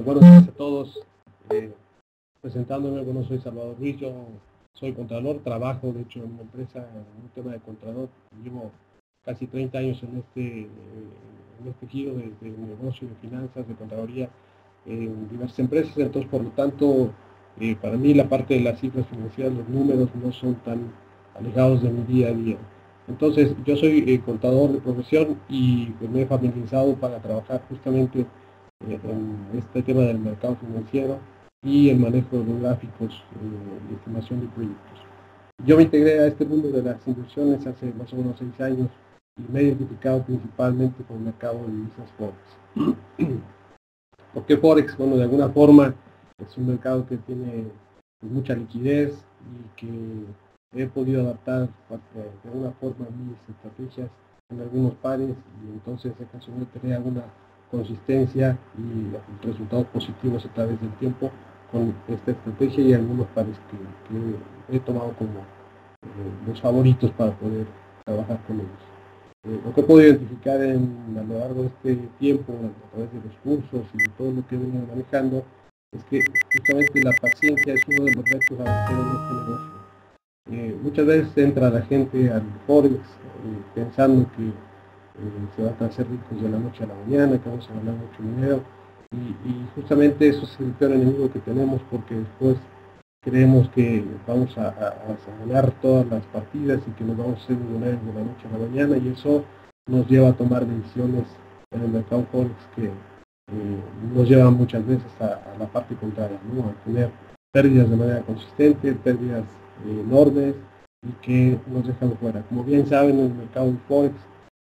Buenos días a todos. Presentándome, bueno, soy Salvador Ruiz, yo soy contador, trabajo de hecho en una empresa, en un tema de contador, llevo casi 30 años en este giro de negocio, de finanzas, de contaduría, en diversas empresas. Entonces por lo tanto, para mí la parte de las cifras financieras, los números no son tan alejados de mi día a día. Entonces yo soy contador de profesión y pues, me he familiarizado para trabajar justamente en este tema del mercado financiero y el manejo de los gráficos y estimación de proyectos. Yo me integré a este mundo de las inversiones hace más o menos 6 años y me he identificado principalmente con el mercado de divisas Forex. ¿Por qué Forex? Bueno, de alguna forma es un mercado que tiene mucha liquidez y que he podido adaptar de alguna forma mis estrategias en algunos pares y entonces ocasionó tener alguna consistencia y resultados positivos a través del tiempo con esta estrategia y algunos pares que he tomado como los favoritos para poder trabajar con ellos. Lo que he podido identificar a lo largo de este tiempo, a través de los cursos y de todo lo que he venido manejando, es que justamente la paciencia es uno de los retos a vencer en este negocio. Muchas veces entra la gente al Forex pensando que se van a hacer ricos de la noche a la mañana, que vamos a ganar mucho dinero, y justamente eso es el peor enemigo que tenemos, porque después creemos que vamos a ganar todas las partidas y que nos vamos a hacer millonarios de la noche a la mañana, y eso nos lleva a tomar decisiones en el mercado Forex que nos llevan muchas veces a la parte contraria, ¿no? A tener pérdidas de manera consistente, pérdidas enormes y que nos dejan fuera. Como bien saben, en el mercado de Forex,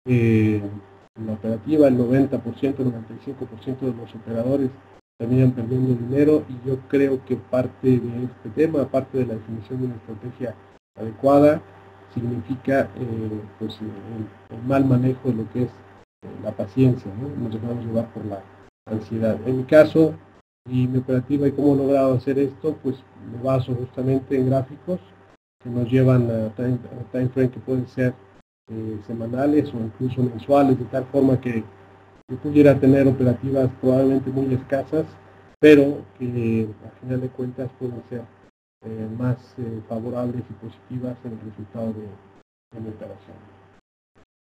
en la operativa el 90%, el 95% de los operadores terminan perdiendo dinero, y yo creo que parte de este tema, aparte de la definición de una estrategia adecuada, significa pues, el mal manejo de lo que es la paciencia, ¿no? Nos dejamos llevar por la ansiedad. En mi caso y mi operativa y cómo he logrado hacer esto, pues me baso justamente en gráficos que nos llevan a time frame que pueden ser semanales o incluso mensuales, de tal forma que yo pudiera tener operativas probablemente muy escasas, pero que a final de cuentas pueden ser más favorables y positivas en el resultado de mi operación.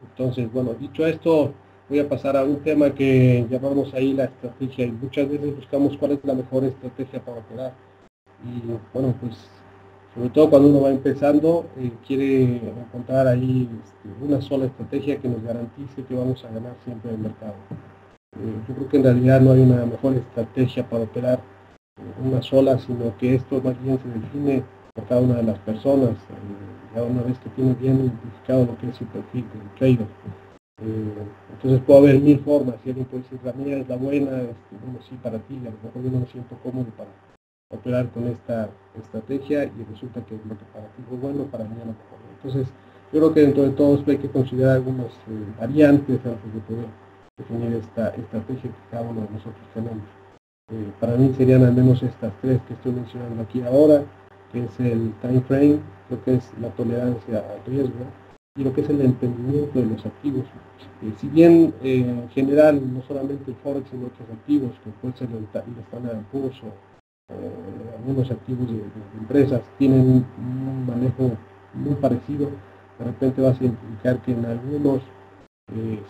Entonces, bueno, dicho esto, voy a pasar a un tema que llamamos ahí la estrategia, y muchas veces buscamos cuál es la mejor estrategia para operar. Y bueno, pues sobre todo cuando uno va empezando, quiere encontrar ahí una sola estrategia que nos garantice que vamos a ganar siempre en el mercado. Yo creo que en realidad no hay una mejor estrategia para operar una sola, sino que esto más bien se define por cada una de las personas, ya una vez que tiene bien identificado lo que es su perfil del trader. Entonces puede haber mil formas, y alguien puede decir, la mía es la buena, bueno, sí, para ti, a lo mejor yo no me siento cómodo para operar con esta estrategia, y resulta que lo que para ti fue bueno, para mí a lo mejor. Entonces yo creo que dentro de todos hay que considerar algunas variantes antes de poder definir esta estrategia que cada uno de nosotros tenemos. Para mí serían al menos estas tres que estoy mencionando aquí ahora, que es el time frame, lo que es la tolerancia al riesgo y lo que es el entendimiento de los activos. Si bien en general no solamente el Forex sino otros activos, que puede ser el Standard & Poor's o algunos activos de empresas, tienen un manejo muy parecido, de repente vas a identificar que en algunos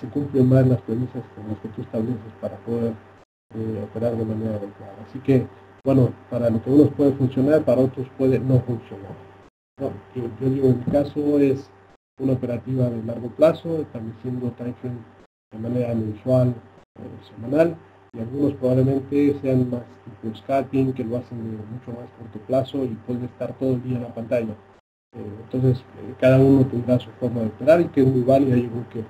se cumplen más las premisas con las que tú estableces para poder operar de manera adecuada. Así que, bueno, para lo que unos puede funcionar, para otros puede no funcionar. No, yo digo, en mi caso es una operativa de largo plazo, estableciendo time frame de manera mensual o semanal, y algunos probablemente sean más tipo scalping, que lo hacen de mucho más corto plazo y pueden estar todo el día en la pantalla. Entonces, cada uno tendrá su forma de operar, y que es muy válida. Yo creo que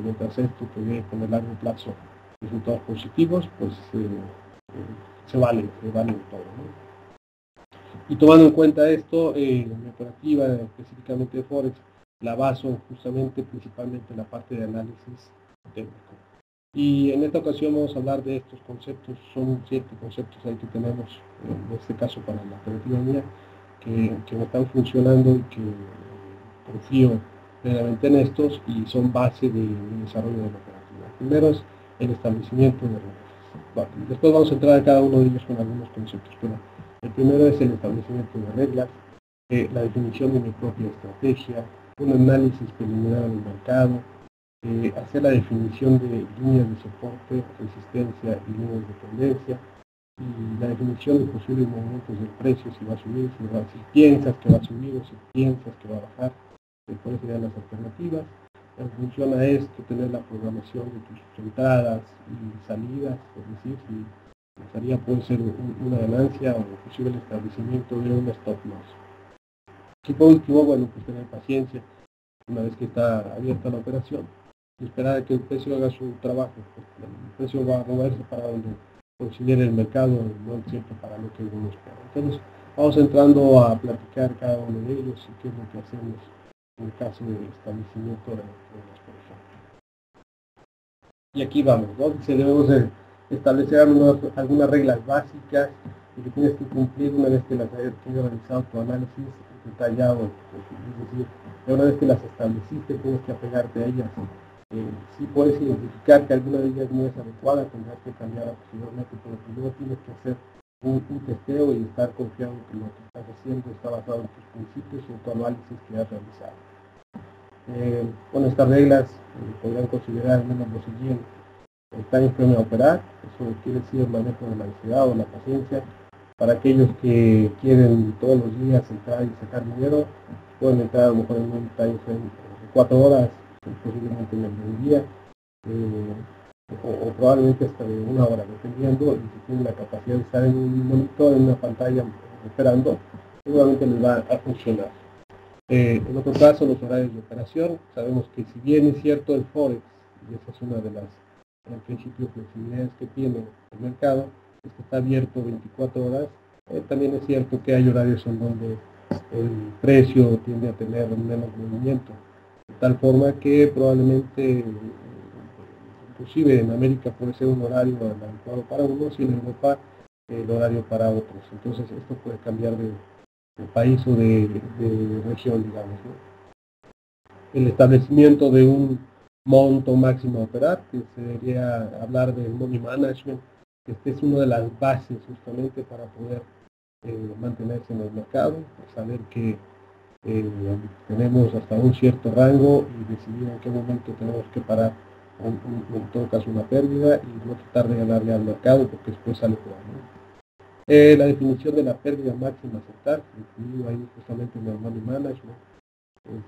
mientras esto te dé con el largo plazo resultados positivos, pues se vale todo, ¿no? Y tomando en cuenta esto, mi operativa específicamente de Forex la baso justamente principalmente en la parte de análisis técnico. Y en esta ocasión vamos a hablar de estos conceptos. Son 7 conceptos ahí que tenemos, en este caso para la operativa mía, que me están funcionando y que confío plenamente en y son base de desarrollo de la operativa. Primero es el establecimiento de reglas. Bueno, después vamos a entrar a cada uno de ellos con algunos conceptos, pero el primero es el establecimiento de reglas, la definición de mi propia estrategia, un análisis preliminar del mercado, hacer la definición de líneas de soporte, resistencia y líneas de tendencia, y la definición de posibles movimientos del precio, si va a subir, si piensas que va a subir o si piensas que va a bajar, cuáles serían las alternativas. En función a esto, tener la programación de tus entradas y salidas, es decir, si la salida puede ser una ganancia o inclusive el establecimiento de un stop loss. Y por último, bueno, pues tener paciencia una vez que está abierta la operación y esperar a que el precio haga su trabajo. El precio va a moverse para donde considere el mercado, no siempre para lo que uno espera. Entonces, vamos entrando a platicar cada uno de ellos y qué es lo que hacemos en el caso del establecimiento de las personas. Y aquí vamos, ¿no? Dice, debemos de establecer algunas reglas básicas y que tienes que cumplir una vez que las hayas realizado tu análisis detallado, es decir, una vez que las estableciste tienes que apegarte a ellas. Si puedes identificar que alguna de ellas no es adecuada, tendrás que cambiar posteriormente, pero primero tienes que hacer un testeo y estar confiado en que lo que estás haciendo está basado en tus principios y en tu análisis que has realizado. Con estas reglas podrán considerar al menos lo siguiente: el time frame a operar, eso quiere decir el manejo de la ansiedad o la paciencia. Para aquellos que quieren todos los días entrar y sacar dinero, pueden entrar a lo mejor en un time frame de 4 horas, posiblemente en el mediodía, o probablemente hasta de 1 hora, dependiendo, y si tienen la capacidad de estar en un monitor, en una pantalla operando, seguramente les va a funcionar. En otro caso, los horarios de operación. Sabemos que si bien es cierto el Forex, y esa es una de las principios de flexibilidades que tiene el mercado, es que está abierto 24 horas, también es cierto que hay horarios en donde el precio tiende a tener menos movimiento, de tal forma que probablemente, inclusive en América puede ser un horario adecuado para unos y en Europa el horario para otros. Entonces esto puede cambiar de país o de región, digamos, ¿no? El establecimiento de un monto máximo a operar, que se debería hablar del money management, que este es una de las bases justamente para poder mantenerse en el mercado, saber que tenemos hasta un cierto rango y decidir en qué momento tenemos que parar, en todo caso una pérdida, y no tratar de ganarle al mercado porque después sale por ahí, ¿no? La definición de la pérdida máxima a aceptar, incluido ahí justamente en el money management,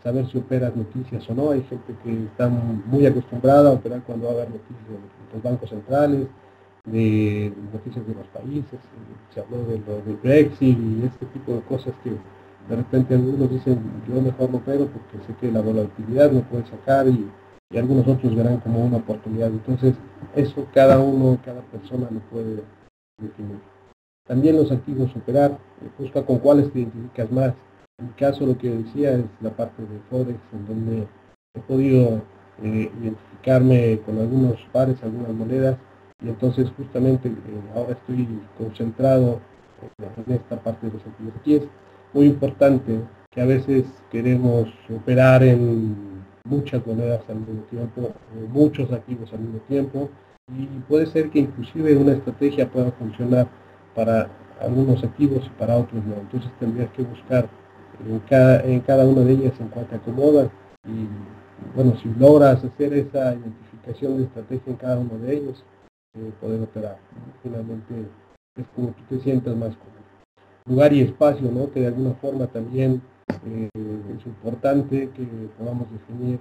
saber si operas noticias o no. Hay gente que está muy acostumbrada a operar cuando va a haber noticias de los bancos centrales, de noticias de los países, se habló de lo del Brexit y este tipo de cosas que de repente algunos dicen yo mejor no opero porque sé que la volatilidad me puede sacar, y algunos otros verán como una oportunidad. Entonces eso cada persona lo puede definir. También los activos a operar, busca con cuáles te identificas más. En mi caso, lo que decía es la parte de Forex, en donde he podido identificarme con algunos pares, algunas monedas, y entonces justamente ahora estoy concentrado en esta parte de los activos. Aquí es muy importante que a veces queremos operar en muchas monedas al mismo tiempo, muchos activos al mismo tiempo, y puede ser que inclusive una estrategia pueda funcionar para algunos activos y para otros no. Entonces tendrías que buscar en cada una de ellas en cuál te acomoda, y bueno, si logras hacer esa identificación de estrategia en cada uno de ellos, poder operar, ¿no? Finalmente es como tú te sientas más cómodo. Lugar y espacio, ¿no? Que de alguna forma también es importante que podamos definir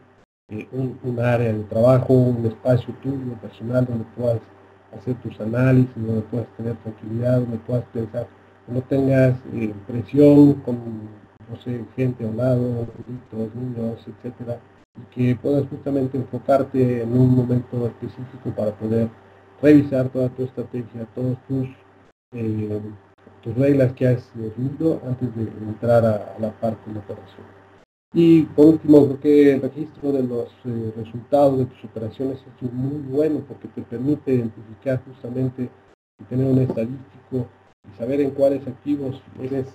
un área de trabajo, un espacio tuyo personal donde puedas hacer tus análisis, donde puedas tener tranquilidad, donde puedas pensar, que no tengas presión con, no sé, gente a un lado, adultos, niños, etcétera, y que puedas justamente enfocarte en un momento específico para poder revisar toda tu estrategia, todas tus reglas que has definido antes de entrar a la parte de operación. Y por último, creo que el registro de los resultados de tus operaciones es muy bueno porque te permite identificar justamente y tener un estadístico y saber en cuáles activos eres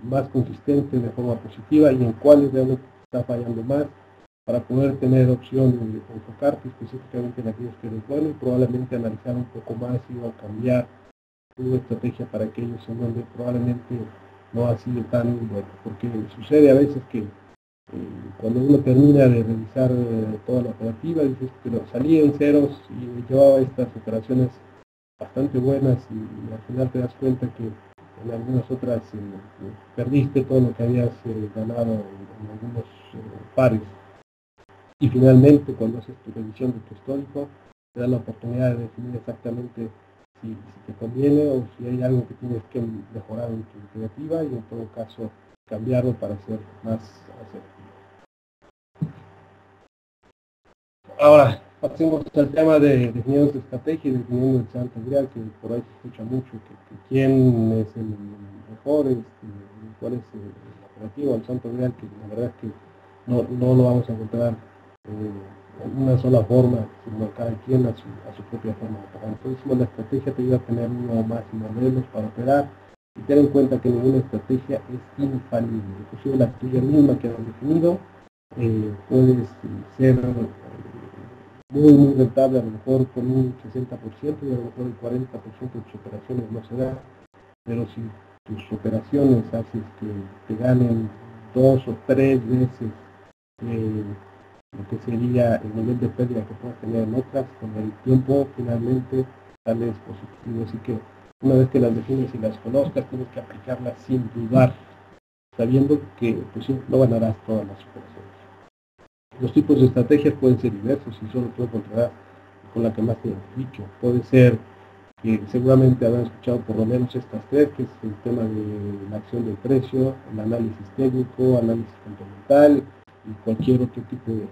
más consistente de forma positiva y en cuáles realmente está fallando más, para poder tener opción de enfocarte específicamente en aquellos que eres bueno y probablemente analizar un poco más y o cambiar tu estrategia para aquellos en donde probablemente no ha sido tan bueno, porque sucede a veces que cuando uno termina de revisar toda la operativa, dices que salí en ceros y llevaba estas operaciones bastante buenas y al final te das cuenta que en algunas otras perdiste todo lo que habías ganado en algunos pares. Y finalmente, cuando haces tu revisión de tu histórico, te da la oportunidad de definir exactamente si te conviene o si hay algo que tienes que mejorar en tu operativa y en todo caso cambiarlo para ser más asertivo. Ahora, pasemos al tema de definiendo tu estrategia y definiendo el santo grial, que por ahí se escucha mucho, que quién es el mejor, cuál es el operativo, el santo grial, que la verdad es que no lo vamos a encontrar en una sola forma, sino cada quien a su propia forma de operar. Entonces, la estrategia te ayuda a tener uno más modelos para operar y tener en cuenta que ninguna estrategia es infalible. Inclusive la tuya misma que has definido puedes ser muy rentable, a lo mejor con un 60% y a lo mejor el 40% de tus operaciones no se da, pero si tus operaciones haces que te ganen 2 o 3 veces lo que sería el nivel de pérdida que puedas tener en otras, con el tiempo finalmente sales positivo. Así que una vez que las defines y las conozcas, tienes que aplicarlas sin dudar, sabiendo que pues, no ganarás todas las operaciones. Los tipos de estrategias pueden ser diversos y solo tú encontrarás con la que más te identifique. Puede ser que seguramente habrán escuchado por lo menos estas tres, que es el tema de la acción del precio, el análisis técnico, análisis fundamental y cualquier otro tipo de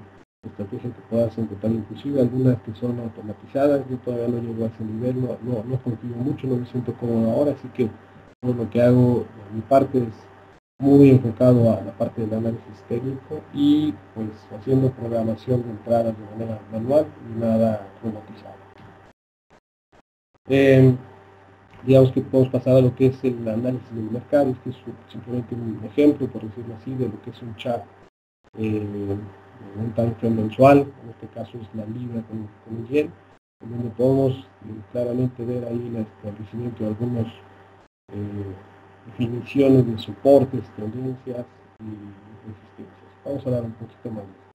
estrategia que puedas encontrar, inclusive algunas que son automatizadas. Yo todavía no llego a ese nivel, no confío mucho, no me siento cómodo ahora, así que todo lo que hago de mi parte es muy enfocado a la parte del análisis técnico y pues haciendo programación de entradas de manera manual y nada robotizado. Digamos que podemos pasar a lo que es el análisis del mercado, que es simplemente un ejemplo, por decirlo así, de lo que es un chart, un timeframe mensual, en este caso es la libra con el yen, en donde podemos claramente ver ahí el establecimiento de algunos definiciones de soportes, tendencias y resistencias. Vamos a hablar un poquito más de esto.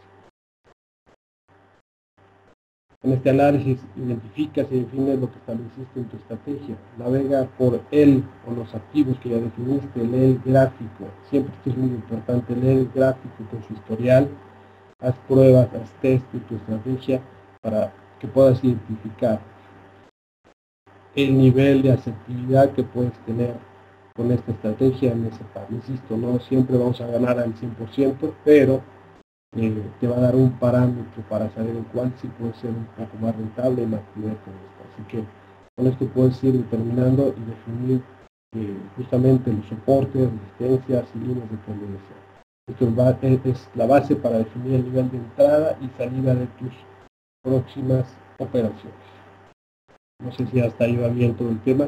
En este análisis identificas y defines lo que estableciste en tu estrategia. Navega por él o los activos que ya definiste, lee el gráfico. Siempre esto es muy importante, lee el gráfico con su historial, haz pruebas, haz test de tu estrategia para que puedas identificar el nivel de asertividad que puedes tener con esta estrategia en ese par. Insisto, no siempre vamos a ganar al 100%, pero te va a dar un parámetro para saber en cuál sí puede ser un poco más rentable y más con esto. Así que con esto puedes ir determinando y definir justamente los soportes, resistencias y líneas de tendencia. Esto es la base para definir el nivel de entrada y salida de tus próximas operaciones. No sé si hasta ahí va bien todo el tema.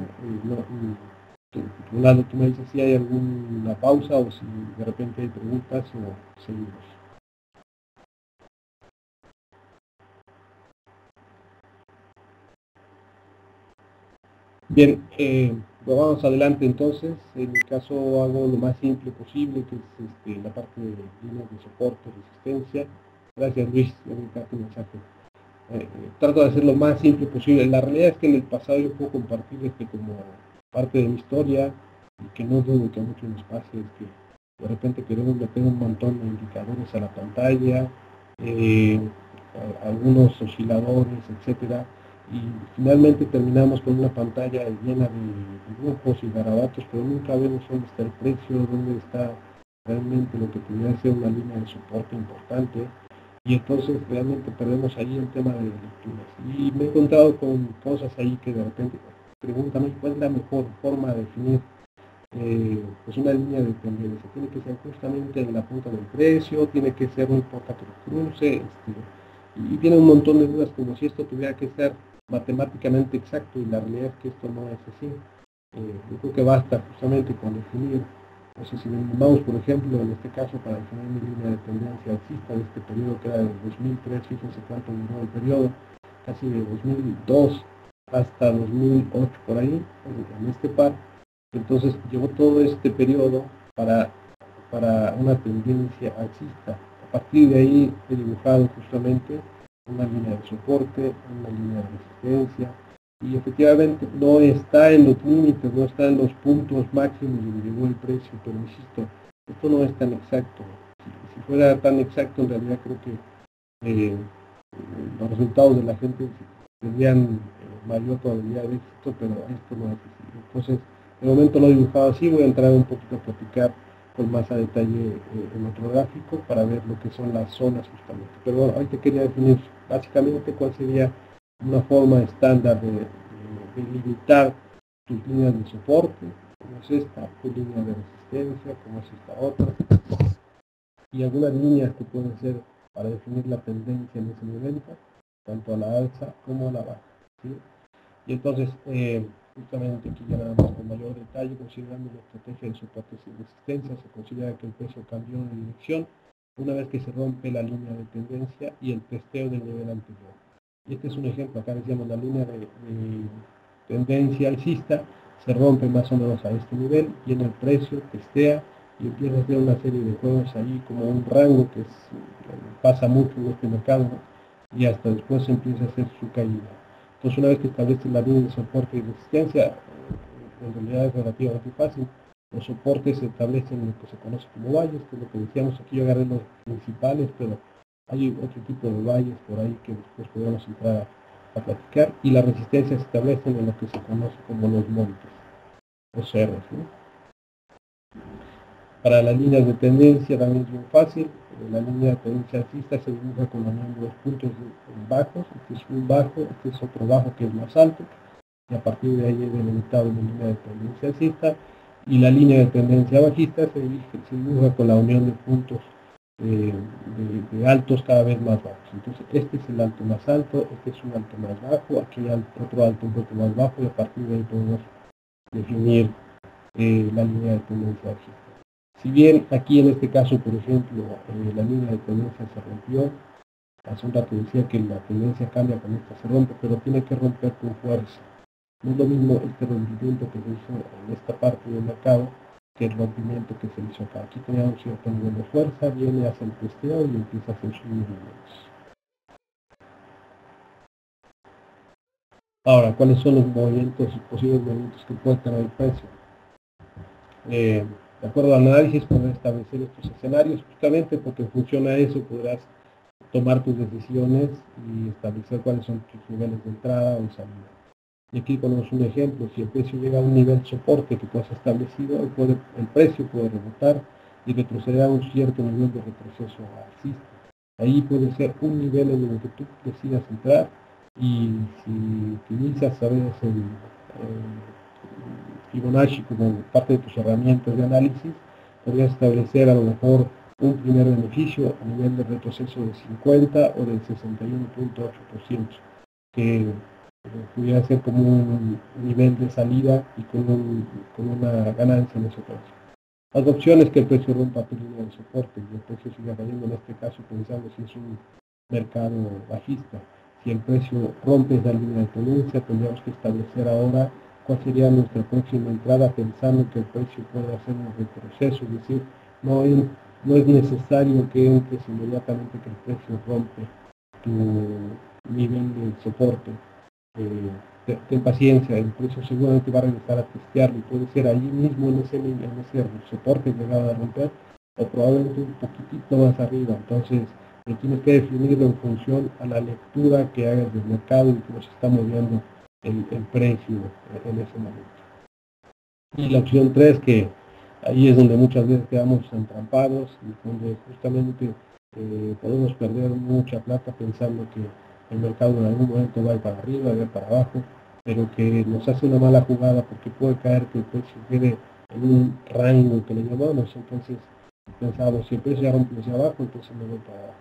Rolando, tú me dices si hay alguna pausa o si de repente hay preguntas o seguimos. Bien, vamos adelante entonces. En mi caso hago lo más simple posible, que es la parte de líneas de soporte, resistencia. Gracias Luis, ya me encanta tu mensaje. Trato de hacer lo más simple posible. La realidad es que en el pasado yo puedo compartir como parte de mi historia, y que no dudo que a muchos nos pase, es que de repente queremos meter un montón de indicadores a la pantalla, algunos osciladores, etcétera, y finalmente terminamos con una pantalla llena de dibujos y garabatos, pero nunca vemos dónde está el precio, dónde está realmente lo que pudiera ser una línea de soporte importante, y entonces realmente perdemos ahí el tema de lecturas. Y me he encontrado con cosas ahí que de repente preguntan, ¿cuál es la mejor forma de definir pues una línea de tendencia? Tiene que ser justamente en la punta del precio, tiene que ser, no importa que lo cruce, y tiene un montón de dudas como si esto tuviera que ser matemáticamente exacto, y la realidad es que esto no es así. Yo creo que basta justamente con definir Entonces, si vemos, por ejemplo, en este caso, para definir mi línea de tendencia alcista de este periodo que era del 2003, fíjense cuánto duró el periodo, casi de 2002 hasta 2008 por ahí, en este par. Entonces, llevó todo este periodo para una tendencia alcista. A partir de ahí he dibujado justamente una línea de soporte, una línea de resistencia, y efectivamente no está en los límites, no está en los puntos máximos donde llegó el precio, pero insisto, esto no es tan exacto. Si fuera tan exacto, en realidad creo que los resultados de la gente tendrían mayor probabilidad de éxito, pero esto no es así. Entonces, de momento lo he dibujado así, voy a entrar un poquito a platicar con más a detalle en otro gráfico para ver lo que son las zonas justamente. Pero bueno, ahí te quería definir básicamente cuál sería una forma estándar de limitar tus líneas de soporte, como es esta, tu línea de resistencia, como es esta otra, y algunas líneas que pueden ser para definir la tendencia en ese momento, tanto a la alza como a la baja. ¿Sí? Y entonces, justamente aquí ya nada más con mayor detalle, considerando la estrategia de soportes y resistencia, se considera que el precio cambió de dirección una vez que se rompe la línea de tendencia y el testeo del nivel anterior. Y este es un ejemplo, acá decíamos la línea de tendencia alcista se rompe más o menos a este nivel, viene el precio, testea y empieza a hacer una serie de juegos ahí como un rango que pasa mucho en este mercado, ¿no? Y hasta después empieza a hacer su caída. Entonces una vez que establece la línea de soporte y resistencia, en realidad es relativamente fácil. Los soportes se establecen en lo que se conoce como valles, que es lo que decíamos aquí, yo agarré los principales, pero hay otro tipo de valles por ahí que después podemos entrar a platicar, y las resistencias se establecen en lo que se conoce como los montes, los cerros, ¿no? Para las líneas de tendencia también es muy fácil. La línea de tendencia alcista se dibuja con la unión de dos puntos bajos. Este es un bajo, este es otro bajo que es más alto, y a partir de ahí es delimitado una línea de tendencia alcista. Y la línea de tendencia bajista se dibuja con la unión de puntos de altos cada vez más bajos. Entonces este es el alto más alto, este es un alto más bajo, aquí hay otro alto un poco más bajo, y a partir de ahí podemos definir la línea de tendencia alcista. Si bien aquí en este caso, por ejemplo, la línea de tendencia se rompió, hace un rato decía que la tendencia cambia cuando esta se rompe, pero tiene que romper con fuerza. No es lo mismo este rompimiento que se hizo en esta parte del mercado que el rompimiento que se hizo acá. Aquí tenía un cierto nivel de fuerza, viene hacia el testeo y empieza a hacer sus movimientos. Ahora, ¿cuáles son los movimientos, posibles movimientos que puede tener el precio? De acuerdo al análisis, podrás establecer estos escenarios, justamente porque en función a eso podrás tomar tus decisiones y establecer cuáles son tus niveles de entrada o salida. Y aquí ponemos un ejemplo: si el precio llega a un nivel soporte que tú has establecido, el precio puede rebotar y retroceder a un cierto nivel de retroceso alcista. Ahí puede ser un nivel en el que tú decidas entrar, y si utilizas, sabes, el Fibonacci como parte de tus herramientas de análisis, podrías establecer a lo mejor un primer beneficio a nivel de retroceso de 50 o del 61.8%, que pudiera ser como un nivel de salida y con una ganancia en ese precio. Las opciones: que el precio rompa tu línea de soporte y el precio siga cayendo, en este caso pensando si es un mercado bajista. Si el precio rompe esa línea de tendencia, tendríamos que establecer ahora cuál sería nuestra próxima entrada, pensando que el precio puede hacer un retroceso, es decir, no es necesario que entres inmediatamente que el precio rompe tu nivel de soporte. Ten paciencia, el precio seguramente va a regresar a testearlo, y puede ser allí mismo en ese soporte que acaba de romper, o probablemente un poquitito más arriba. Entonces tienes que definirlo en función a la lectura que hagas del mercado y cómo se está moviendo el precio en ese momento. Y la opción 3, que ahí es donde muchas veces quedamos entrampados y donde justamente podemos perder mucha plata pensando que el mercado en algún momento va a ir para arriba, va a ir para abajo, pero que nos hace una mala jugada porque puede caer que el precio quede en un rango que le llamamos. Entonces pensamos, si el precio ya rompe hacia abajo, entonces me voy para abajo.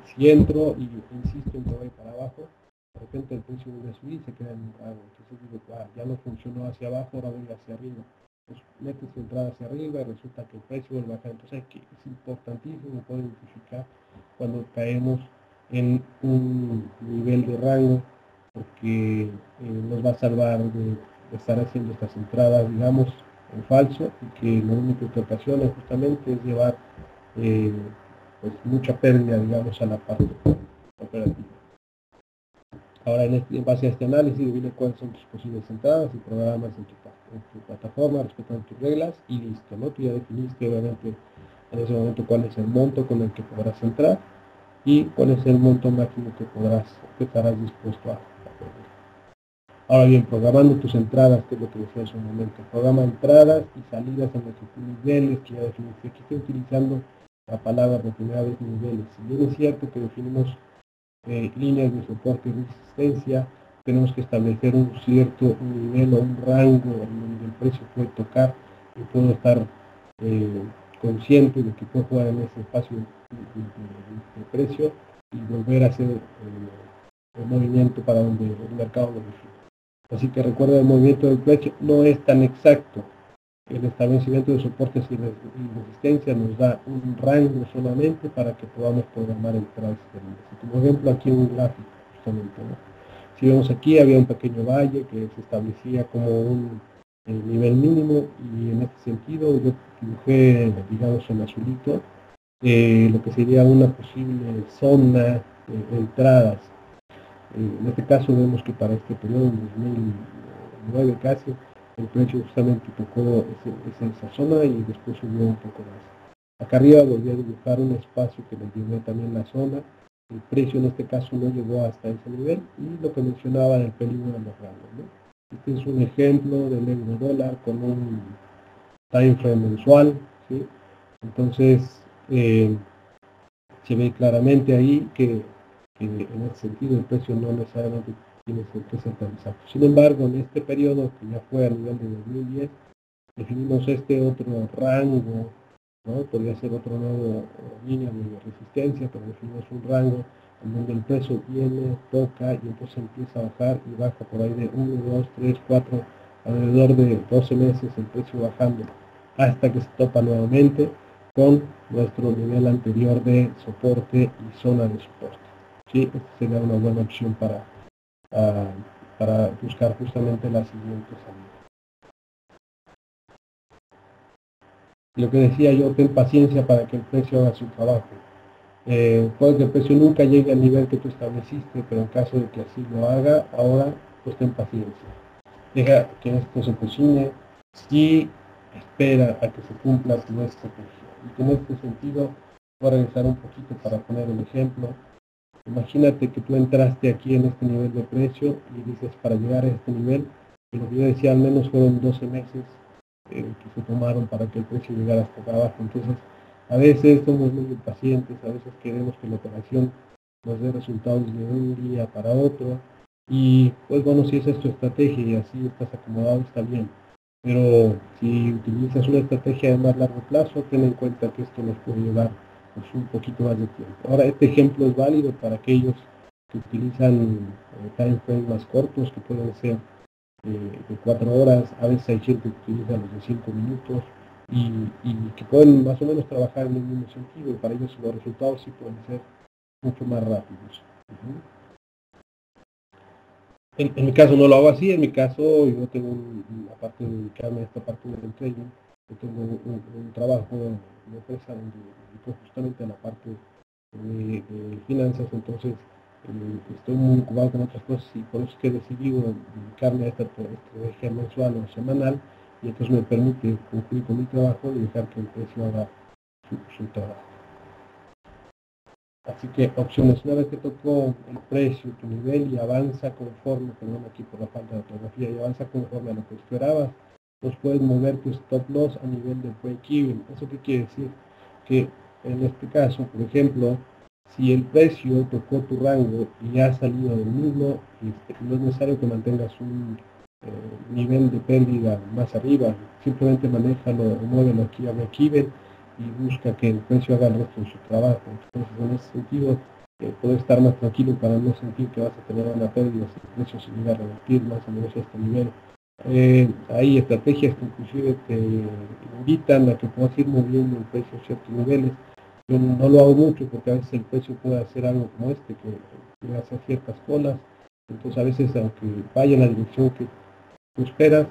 Si entro y insisto en que voy para abajo, de repente el precio vuelve a subir y se queda en un rango. Entonces digo, ya no funcionó hacia abajo, ahora voy hacia arriba. pues metes tu entrada hacia arriba y resulta que el precio vuelve a bajar. Entonces es importantísimo poder identificar cuando caemos en un nivel de rango, porque nos va a salvar de estar haciendo estas entradas, digamos, en falso, y que lo único que ocasiona justamente es llevar pues mucha pérdida, digamos, a la parte operativa. Ahora, en base a este análisis, define cuáles son tus posibles entradas y programas en tu plataforma, respetando tus reglas y listo, ¿no? Tú ya definiste, obviamente, en ese momento cuál es el monto con el que podrás entrar y cuál es el monto máximo que estarás dispuesto a perder. Ahora bien, programando tus entradas, que es lo que decía hace un momento, programa entradas y salidas en los niveles que ya definiste. Aquí estoy utilizando la palabra por primera vez niveles. Si bien es cierto que definimos líneas de soporte y resistencia, tenemos que establecer un cierto nivel o un rango en donde el precio puede tocar y puedo estar consciente de que puedo jugar en ese espacio de precio y volver a hacer el movimiento para donde el mercado lo define. Así que recuerda, el movimiento del precio no es tan exacto. El establecimiento de soportes y resistencia nos da un rango solamente para que podamos programar entradas y salidas. Como ejemplo, aquí en un gráfico, justamente, ¿no? Si vemos aquí, había un pequeño valle que se establecía como un nivel mínimo, y en este sentido yo dibujé, digamos, en azulito, lo que sería una posible zona de entradas. En este caso vemos que para este periodo, en 2009 casi, el precio justamente tocó esa zona y después subió un poco más. Acá arriba volví a dibujar un espacio que nos dio también la zona. El precio en este caso no llegó hasta ese nivel, y lo que mencionaba del peligro de los rangos, ¿no? Este es un ejemplo del euro dólar con un time frame mensual, ¿sí? Entonces se ve claramente ahí que en ese sentido el precio no necesariamente tiene que ser actualizado. Sin embargo, en este periodo, que ya fue a nivel de 2010, definimos este otro rango, ¿no? Podría ser otro nuevo línea de resistencia, pero definimos un rango en donde el precio viene, toca y entonces empieza a bajar y baja por ahí de 1, 2, 3, 4, alrededor de 12 meses el precio bajando hasta que se topa nuevamente con nuestro nivel anterior de soporte y zona de soporte. ¿Sí? Esta sería una buena opción para buscar justamente la siguiente salida. Lo que decía yo, ten paciencia para que el precio haga su trabajo. Puede que el precio nunca llegue al nivel que tú estableciste, pero en caso de que así lo haga, ahora pues ten paciencia. Deja que esto se cocine y espera a que se cumpla tu estrategia. Y en este sentido, voy a regresar un poquito para poner un ejemplo. Imagínate que tú entraste aquí en este nivel de precio y dices, para llegar a este nivel, lo que yo decía, al menos fueron 12 meses que se tomaron para que el precio llegara hasta acá abajo. Entonces, a veces somos muy impacientes, a veces queremos que la operación nos dé resultados de un día para otro, y pues bueno, si esa es tu estrategia y así estás acomodado, está bien. Pero si utilizas una estrategia de más largo plazo, ten en cuenta que esto nos puede llevar pues un poquito más de tiempo. Ahora, este ejemplo es válido para aquellos que utilizan time frames más cortos, que pueden ser de 4 horas, a veces hay gente que utiliza los de 5 minutos, y que pueden más o menos trabajar en el mismo sentido, y para ellos los resultados sí pueden ser mucho más rápidos. En mi caso no lo hago así. En mi caso yo tengo, aparte de dedicarme a esta parte del trading, yo tengo un trabajo en una empresa donde me dedico justamente a la parte de finanzas. Entonces estoy muy ocupado con otras cosas, y por eso es que he decidido dedicarme a esta estrategia mensual o semanal, y entonces me permite cumplir con mi trabajo y dejar que el precio haga su trabajo. Así que opciones: una vez que tocó el precio, tu nivel, y avanza conforme, perdón aquí por la falta de ortografía, y avanza conforme a lo que esperabas, pues puedes mover tu stop loss a nivel de break-even. ¿Eso qué quiere decir? Que en este caso, por ejemplo, si el precio tocó tu rango y ha salido del mismo, no es necesario que mantengas un nivel de pérdida más arriba, simplemente manéjalo o muévelo aquí a break-even y busca que el precio haga el resto de su trabajo. Entonces, en ese sentido, poder estar más tranquilo para no sentir que vas a tener una pérdida si el precio se llega a revertir más o menos a este nivel Hay estrategias que inclusive te invitan a que puedas ir moviendo el precio a ciertos niveles. Yo no lo hago mucho porque a veces el precio puede hacer algo como este, que hace ciertas colas. Entonces a veces, aunque vaya en la dirección que tú esperas,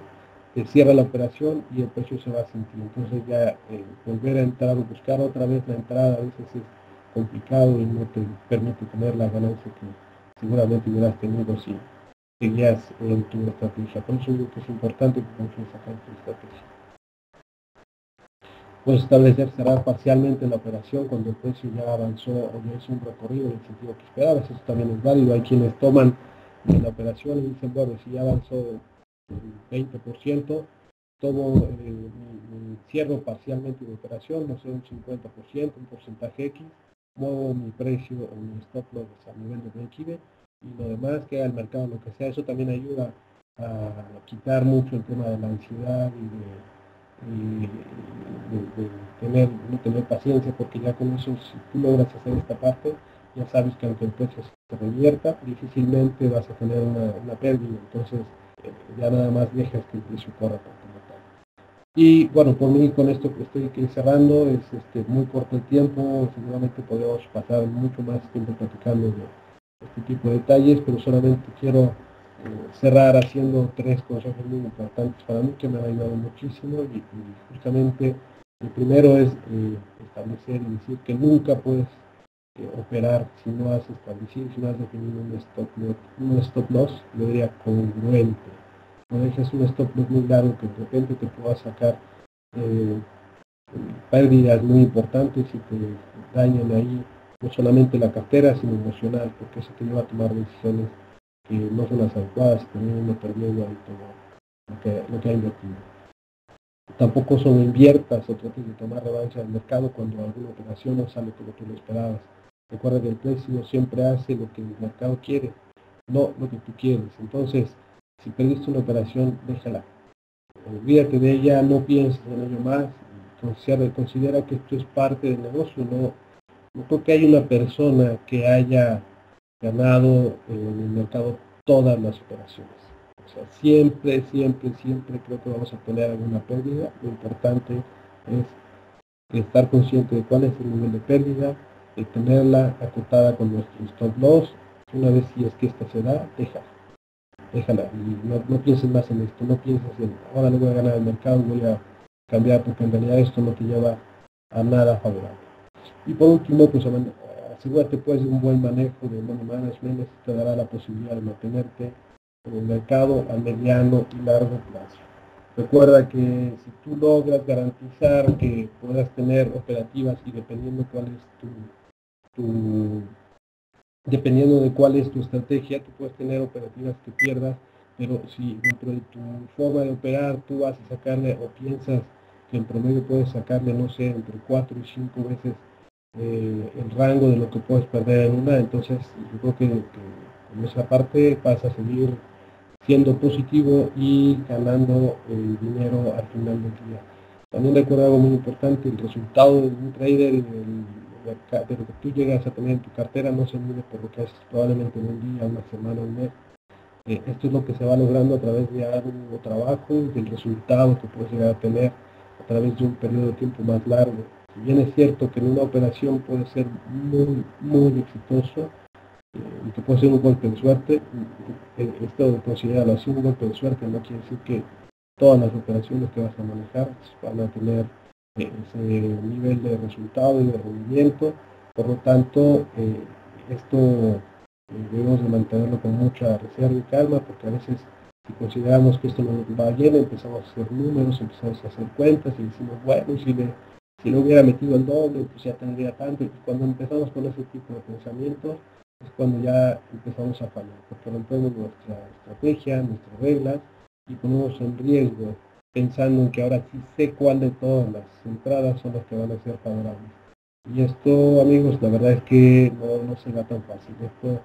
cierra la operación y el precio se va a sentir. Entonces ya volver a entrar o buscar otra vez la entrada a veces es complicado y no te permite tener la ganancia que seguramente hubieras tenido si seguías en tu estrategia. Por eso digo que es importante que confíes acá en tu estrategia. Puedes establecer cerrar parcialmente la operación cuando el precio ya avanzó o ya hizo un recorrido en el sentido que esperabas. Eso también es válido. Hay quienes toman la operación y dicen, bueno, si ya avanzó el 20%, tomo, cierro parcialmente mi operación, no sé, un 50%, un porcentaje X, muevo mi precio o mi stop loss a nivel de break-even y lo demás que haga el mercado, lo que sea. Eso también ayuda a quitar mucho el tema de la ansiedad y de no tener paciencia, porque ya con eso, si tú logras hacer esta parte, ya sabes que aunque el precio se revierta, difícilmente vas a tener una pérdida. Entonces, ya nada más dejas que el precio corra como tal. Y bueno, por mí con esto que estoy cerrando, es muy corto el tiempo, seguramente podemos pasar mucho más tiempo platicando de este tipo de detalles, pero solamente quiero cerrar haciendo tres consejos muy importantes para mí que me han ayudado muchísimo y justamente el primero es establecer y decir que nunca puedes operar si no has establecido, si no has definido un stop loss, yo diría congruente. No dejes un stop loss muy largo que de repente te pueda sacar eh, pérdidas muy importantes y te dañan ahí no solamente la cartera, sino emocional, porque eso te lleva a tomar decisiones que no son las adecuadas y también uno perdiendo ahí todo lo que ha invertido. Tampoco solo inviertas o trates de tomar revancha del mercado cuando alguna operación no sale como tú lo esperabas. Recuerda que el precio siempre hace lo que el mercado quiere, no lo que tú quieres. Entonces, si perdiste una operación, déjala. Olvídate de ella, no pienses en ello más. Considera que esto es parte del negocio. No creo que haya una persona que haya ganado en el mercado todas las operaciones. O sea, siempre, siempre, siempre creo que vamos a tener alguna pérdida. Lo importante es estar consciente de cuál es el nivel de pérdida, de tenerla acotada con nuestro stop loss. Una vez si es que esta se da, déjala. Y no pienses más en esto, no pienses en ahora le voy a ganar el mercado, voy a cambiar, porque en realidad esto no te lleva a nada favorable. Y por último, pues asegúrate pues de un buen manejo de money management. Esto te dará la posibilidad de mantenerte en el mercado a mediano y largo plazo. Recuerda que si tú logras garantizar que puedas tener operativas y tu dependiendo de cuál es tu estrategia, tú puedes tener operativas que pierdas, pero si dentro de tu forma de operar tú vas a sacarle o piensas que en promedio puedes sacarle, no sé, entre 4 y 5 veces el rango de lo que puedes perder en una, entonces yo creo que en esa parte vas a seguir siendo positivo y ganando dinero al final del día. También recuerda algo muy importante, el resultado de un trader y de lo que tú llegas a tener en tu cartera no se mide por lo que haces probablemente en un día, una semana, un mes. Esto es lo que se va logrando a través de arduo trabajo y del resultado que puedes llegar a tener a través de un periodo de tiempo más largo. Si bien es cierto que en una operación puede ser muy, muy exitoso, y que puede ser un golpe de suerte, esto considerarlo así, un golpe de suerte no quiere decir que todas las operaciones que vas a manejar van a tener ese nivel de resultado y de rendimiento. Por lo tanto, esto debemos de mantenerlo con mucha reserva y calma, porque a veces si consideramos que esto no va bien, empezamos a hacer números, empezamos a hacer cuentas y decimos, bueno, si no hubiera metido el doble, pues ya tendría tanto. Y cuando empezamos con ese tipo de pensamientos, es cuando ya empezamos a fallar, porque rompemos nuestra estrategia, nuestras reglas y ponemos en riesgo pensando en que ahora sí sé cuál de todas las entradas son las que van a ser favorables. Y esto, amigos, la verdad es que no será tan fácil. Esto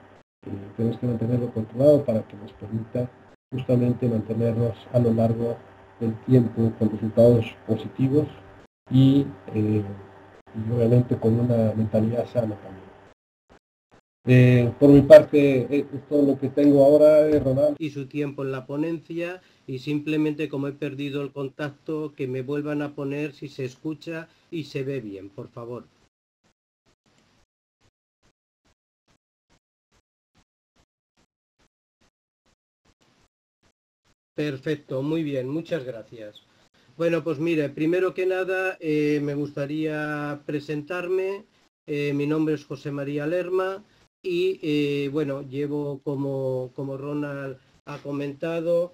tenemos que mantenerlo controlado para que nos permita justamente mantenernos a lo largo del tiempo con resultados positivos y, y obviamente con una mentalidad sana también. Por mi parte, es todo lo que tengo ahora, Ronald. Y su tiempo en la ponencia, y simplemente, como he perdido el contacto, que me vuelvan a poner si se escucha y se ve bien, por favor. Perfecto, muy bien, muchas gracias. Bueno, pues mire, primero que nada me gustaría presentarme. Mi nombre es José María Lerma y bueno, llevo como Ronald ha comentado,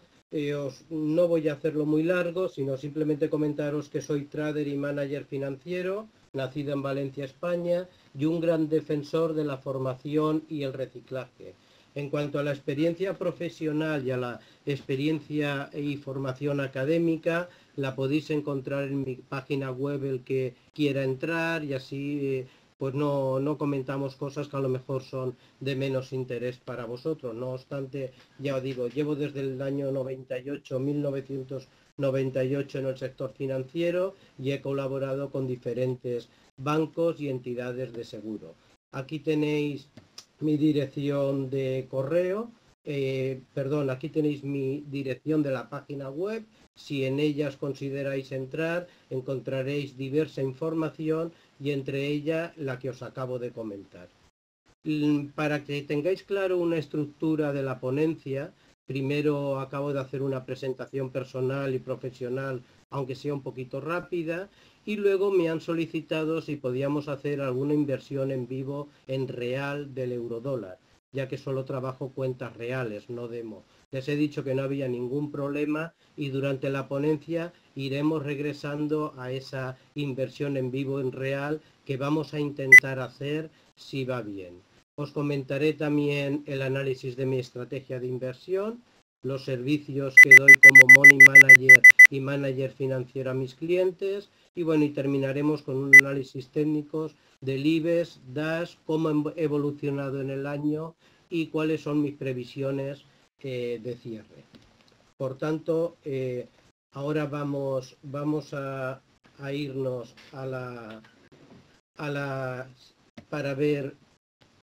no voy a hacerlo muy largo, sino simplemente comentaros que soy trader y manager financiero, nacido en Valencia, España, y un gran defensor de la formación y el reciclaje. En cuanto a la experiencia profesional y a la experiencia y formación académica, la podéis encontrar en mi página web el que quiera entrar, y así pues no comentamos cosas que a lo mejor son de menos interés para vosotros. No obstante, ya os digo, llevo desde el año 98, 1998 en el sector financiero, y he colaborado con diferentes bancos y entidades de seguro. Aquí tenéis mi dirección de correo, aquí tenéis mi dirección de la página web. Si en ellas consideráis entrar, encontraréis diversa información, y entre ella la que os acabo de comentar. Para que tengáis claro una estructura de la ponencia, primero acabo de hacer una presentación personal y profesional, aunque sea un poquito rápida, y luego me han solicitado si podíamos hacer alguna inversión en vivo en real del eurodólar, ya que solo trabajo cuentas reales, no demo. Les he dicho que no había ningún problema, y durante la ponencia iremos regresando a esa inversión en vivo en real que vamos a intentar hacer si va bien. Os comentaré también el análisis de mi estrategia de inversión, los servicios que doy como Money Manager y Manager financiero a mis clientes, y bueno, y terminaremos con un análisis técnico del IBEX, DAX, cómo han evolucionado en el año y cuáles son mis previsiones de cierre. Por tanto, ahora vamos a irnos para ver,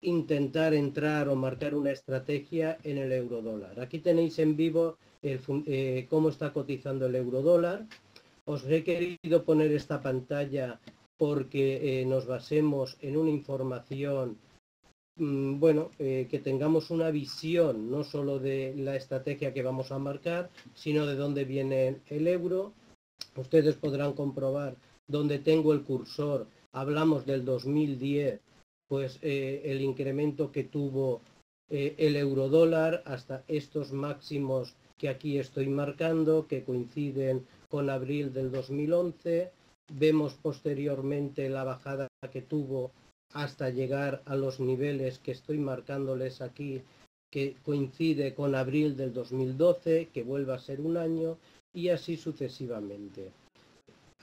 intentar entrar o marcar una estrategia en el eurodólar. Aquí tenéis en vivo cómo está cotizando el eurodólar. Os he querido poner esta pantalla porque nos basemos en una información, que tengamos una visión no solo de la estrategia que vamos a marcar, sino de dónde viene el euro. Ustedes podrán comprobar donde tengo el cursor, hablamos del 2010, pues el incremento que tuvo el eurodólar hasta estos máximos que aquí estoy marcando, que coinciden con abril del 2011. Vemos posteriormente la bajada que tuvo hasta llegar a los niveles que estoy marcándoles aquí, que coincide con abril del 2012, que vuelve a ser un año, y así sucesivamente.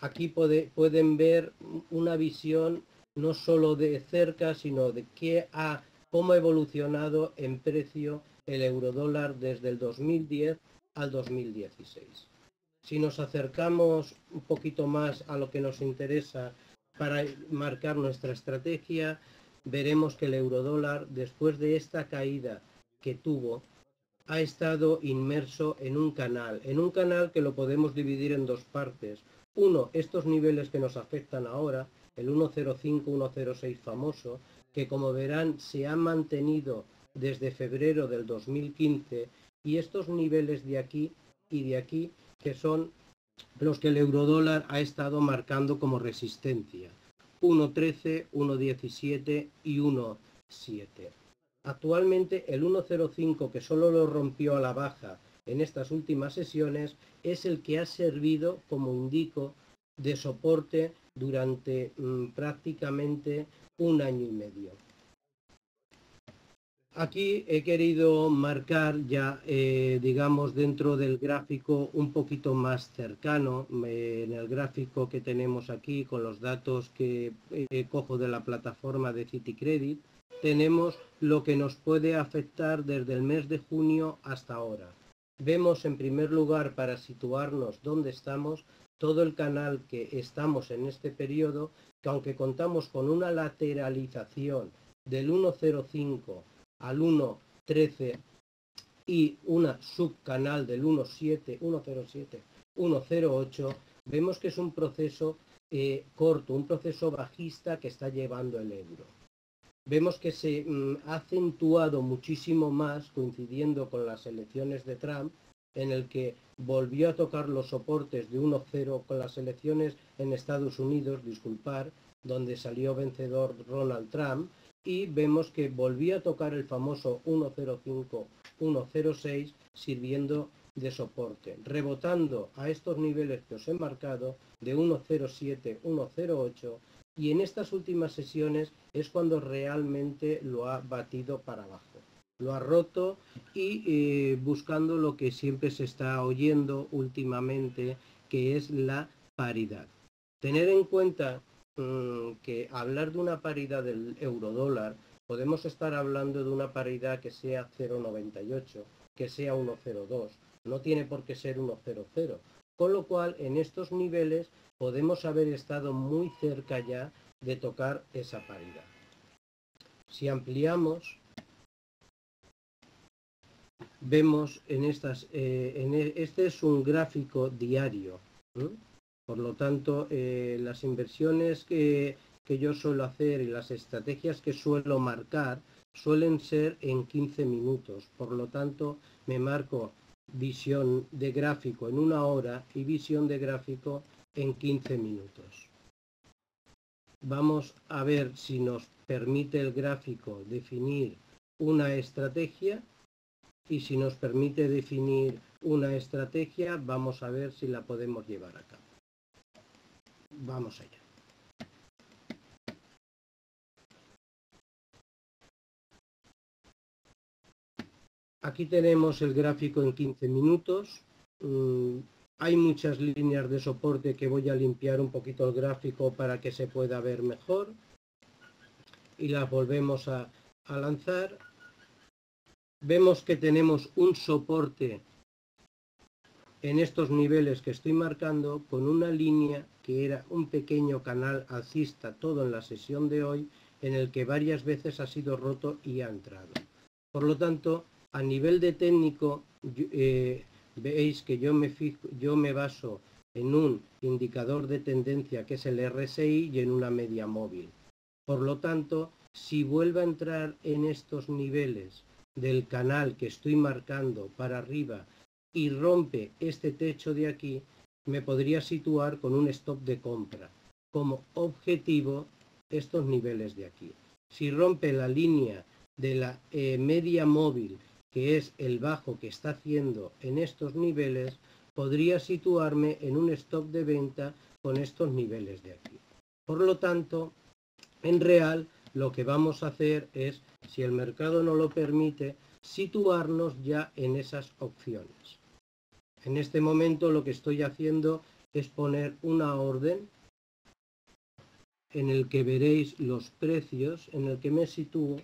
Aquí pueden ver una visión no solo de cerca, sino de cómo ha evolucionado en precio el eurodólar desde el 2010 al 2016. Si nos acercamos un poquito más a lo que nos interesa para marcar nuestra estrategia, veremos que el eurodólar, después de esta caída que tuvo, ha estado inmerso en un canal que lo podemos dividir en dos partes. Uno, estos niveles que nos afectan ahora, el 1.05, 1.06 famoso, que como verán se ha mantenido desde febrero del 2015, y estos niveles de aquí y de aquí, que son los que el eurodólar ha estado marcando como resistencia, 1.13, 1.17 y 1.7. Actualmente el 1.05, que solo lo rompió a la baja en estas últimas sesiones, es el que ha servido, como indico, de soporte durante prácticamente un año y medio. Aquí he querido marcar ya, digamos, dentro del gráfico un poquito más cercano, en el gráfico que tenemos aquí con los datos que cojo de la plataforma de Citicredit, tenemos lo que nos puede afectar desde el mes de junio hasta ahora. Vemos en primer lugar, para situarnos dónde estamos, todo el canal que estamos en este periodo, que aunque contamos con una lateralización del 1.05 al 1.13 y una subcanal del 1.07, 1.08, vemos que es un proceso corto, un proceso bajista que está llevando el euro. Vemos que se ha acentuado muchísimo más coincidiendo con las elecciones de Trump, en el que volvió a tocar los soportes de 1.0 con las elecciones en Estados Unidos, disculpar, donde salió vencedor Donald Trump, y vemos que volvió a tocar el famoso 1.05, 1.06, sirviendo de soporte, rebotando a estos niveles que os he marcado de 1.07, 1.08, y en estas últimas sesiones es cuando realmente lo ha batido para abajo. Lo ha roto y buscando lo que siempre se está oyendo últimamente, que es la paridad. Tener en cuenta que hablar de una paridad del euro-dólar, podemos estar hablando de una paridad que sea 0,98, que sea 1,02, no tiene por qué ser 1,00, con lo cual en estos niveles podemos haber estado muy cerca ya de tocar esa paridad. Si ampliamos, vemos en estas, este es un gráfico diario, por lo tanto las inversiones que yo suelo hacer y las estrategias que suelo marcar suelen ser en 15 minutos, por lo tanto me marco visión de gráfico en 1 hora y visión de gráfico en 15 minutos. Vamos a ver si nos permite el gráfico definir una estrategia. Y si nos permite definir una estrategia, vamos a ver si la podemos llevar a cabo. Vamos allá. Aquí tenemos el gráfico en 15 minutos. Hay muchas líneas de soporte que voy a limpiar un poquito el gráfico para que se pueda ver mejor. Y las volvemos a lanzar. Vemos que tenemos un soporte en estos niveles que estoy marcando con una línea que era un pequeño canal alcista todo en la sesión de hoy, en el que varias veces ha sido roto y ha entrado. Por lo tanto, a nivel de técnico, veis que yo me baso en un indicador de tendencia que es el RSI y en una media móvil. Por lo tanto, si vuelve a entrar en estos niveles del canal que estoy marcando para arriba y rompe este techo de aquí, me podría situar con un stop de compra. Como objetivo, estos niveles de aquí. Si rompe la línea de la media móvil, que es el bajo que está haciendo en estos niveles, podría situarme en un stop de venta con estos niveles de aquí. Por lo tanto, en real, lo que vamos a hacer es, si el mercado no lo permite, situarnos ya en esas opciones. En este momento lo que estoy haciendo es poner una orden en el que veréis los precios, en el que me sitúo.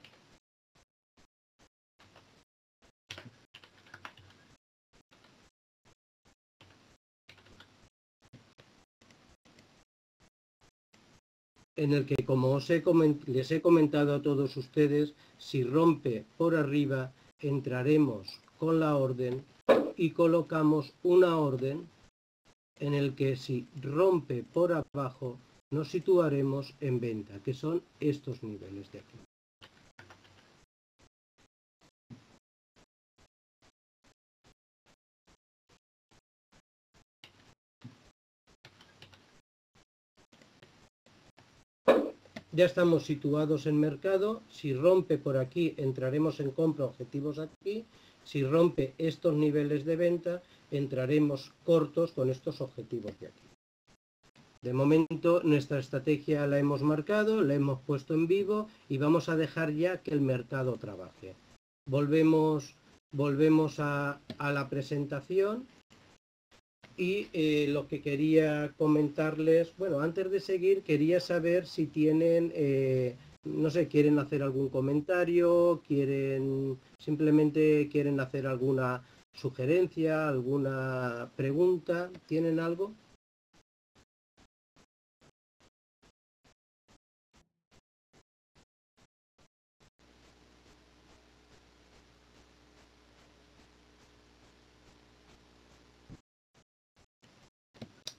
En el que, como les he comentado a todos ustedes, si rompe por arriba, entraremos con la orden y colocamos una orden en el que si rompe por abajo, nos situaremos en venta, que son estos niveles de aquí. Ya estamos situados en mercado. Si rompe por aquí, entraremos en compra, objetivos aquí. Si rompe estos niveles de venta, entraremos cortos con estos objetivos de aquí. De momento, nuestra estrategia la hemos marcado, la hemos puesto en vivo y vamos a dejar ya que el mercado trabaje. Volvemos a la presentación. Y lo que quería comentarles, bueno, antes de seguir, quería saber si tienen, no sé, quieren hacer algún comentario, simplemente quieren hacer alguna sugerencia, alguna pregunta, ¿tienen algo?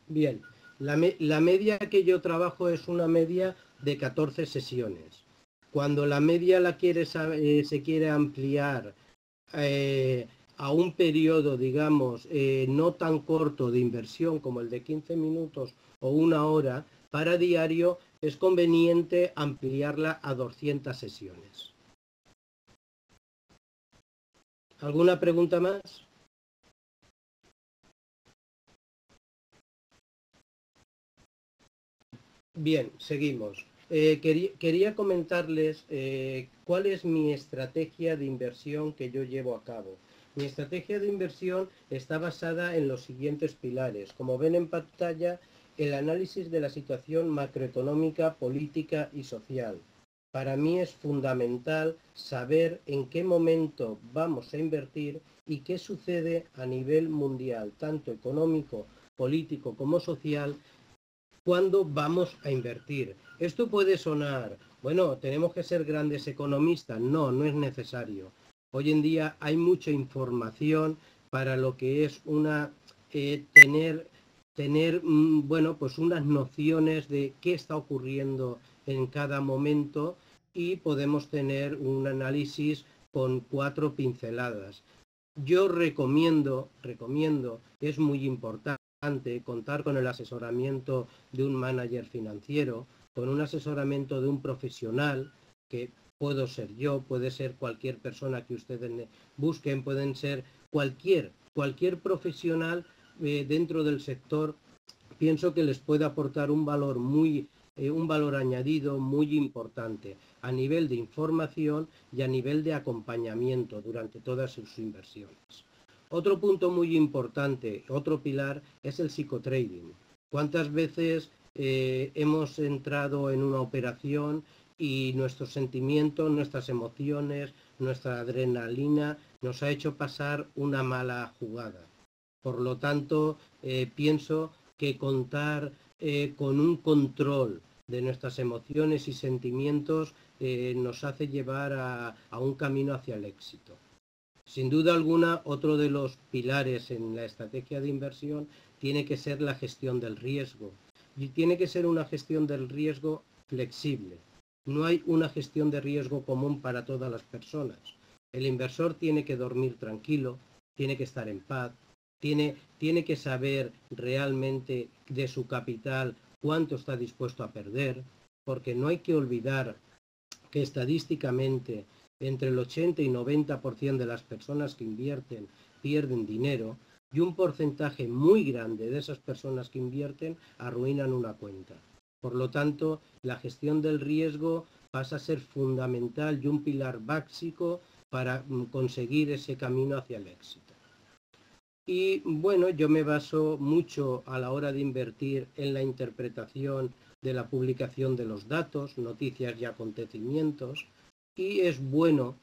Bien, la media que yo trabajo es una media de 14 sesiones. Cuando la media se quiere ampliar a un periodo, digamos, no tan corto de inversión como el de 15 minutos o una hora para diario, es conveniente ampliarla a 200 sesiones. ¿Alguna pregunta más? Bien, seguimos. Quería comentarles cuál es mi estrategia de inversión que yo llevo a cabo. Mi estrategia de inversión está basada en los siguientes pilares. Como ven en pantalla, el análisis de la situación macroeconómica, política y social. Para mí es fundamental saber en qué momento vamos a invertir y qué sucede a nivel mundial, tanto económico, político como social, cuándo vamos a invertir. Esto puede sonar, bueno, tenemos que ser grandes economistas. No, no es necesario. Hoy en día hay mucha información para lo que es tener bueno, pues unas nociones de qué está ocurriendo en cada momento y podemos tener un análisis con 4 pinceladas. Yo recomiendo, es muy importante contar con el asesoramiento de un manager financiero, con un asesoramiento de un profesional, que puedo ser yo, puede ser cualquier persona que ustedes busquen, pueden ser cualquier profesional dentro del sector. Pienso que les puede aportar un valor añadido muy importante a nivel de información y a nivel de acompañamiento durante todas sus inversiones. Otro punto muy importante, otro pilar, es el psicotrading. ¿Cuántas veces hemos entrado en una operación y nuestros sentimientos, nuestras emociones, nuestra adrenalina nos ha hecho pasar una mala jugada? Por lo tanto, pienso que contar con un control de nuestras emociones y sentimientos nos hace llevar a un camino hacia el éxito. Sin duda alguna, otro de los pilares en la estrategia de inversión tiene que ser la gestión del riesgo. Y tiene que ser una gestión del riesgo flexible. No hay una gestión de riesgo común para todas las personas. El inversor tiene que dormir tranquilo, tiene que estar en paz, tiene que saber realmente de su capital cuánto está dispuesto a perder, porque no hay que olvidar que estadísticamente entre el 80 y 90% de las personas que invierten pierden dinero, y un porcentaje muy grande de esas personas que invierten arruinan una cuenta. Por lo tanto, la gestión del riesgo pasa a ser fundamental y un pilar básico para conseguir ese camino hacia el éxito. Y bueno, yo me baso mucho a la hora de invertir en la interpretación de la publicación de los datos, noticias y acontecimientos, y es bueno,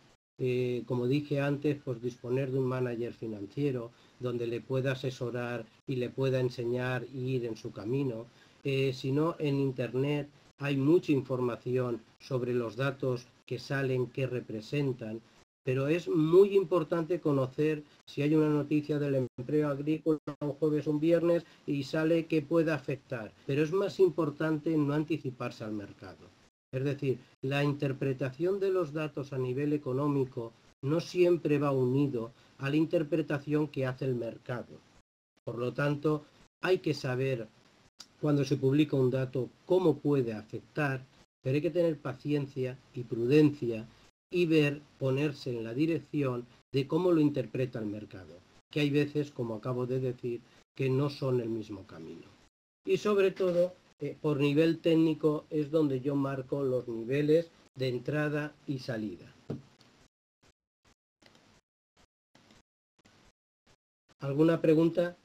como dije antes, pues disponer de un manager financiero donde le pueda asesorar y le pueda enseñar a ir en su camino. Si no, en internet hay mucha información sobre los datos que salen, que representan, pero es muy importante conocer si hay una noticia del empleo agrícola un jueves o un viernes y sale que pueda afectar. Pero es más importante no anticiparse al mercado. Es decir, la interpretación de los datos a nivel económico no siempre va unido a la interpretación que hace el mercado. Por lo tanto, hay que saber cuando se publica un dato cómo puede afectar, pero hay que tener paciencia y prudencia y ponerse en la dirección de cómo lo interpreta el mercado, que hay veces, como acabo de decir, que no son el mismo camino. Y sobre todo, por nivel técnico es donde yo marco los niveles de entrada y salida. ¿Alguna pregunta?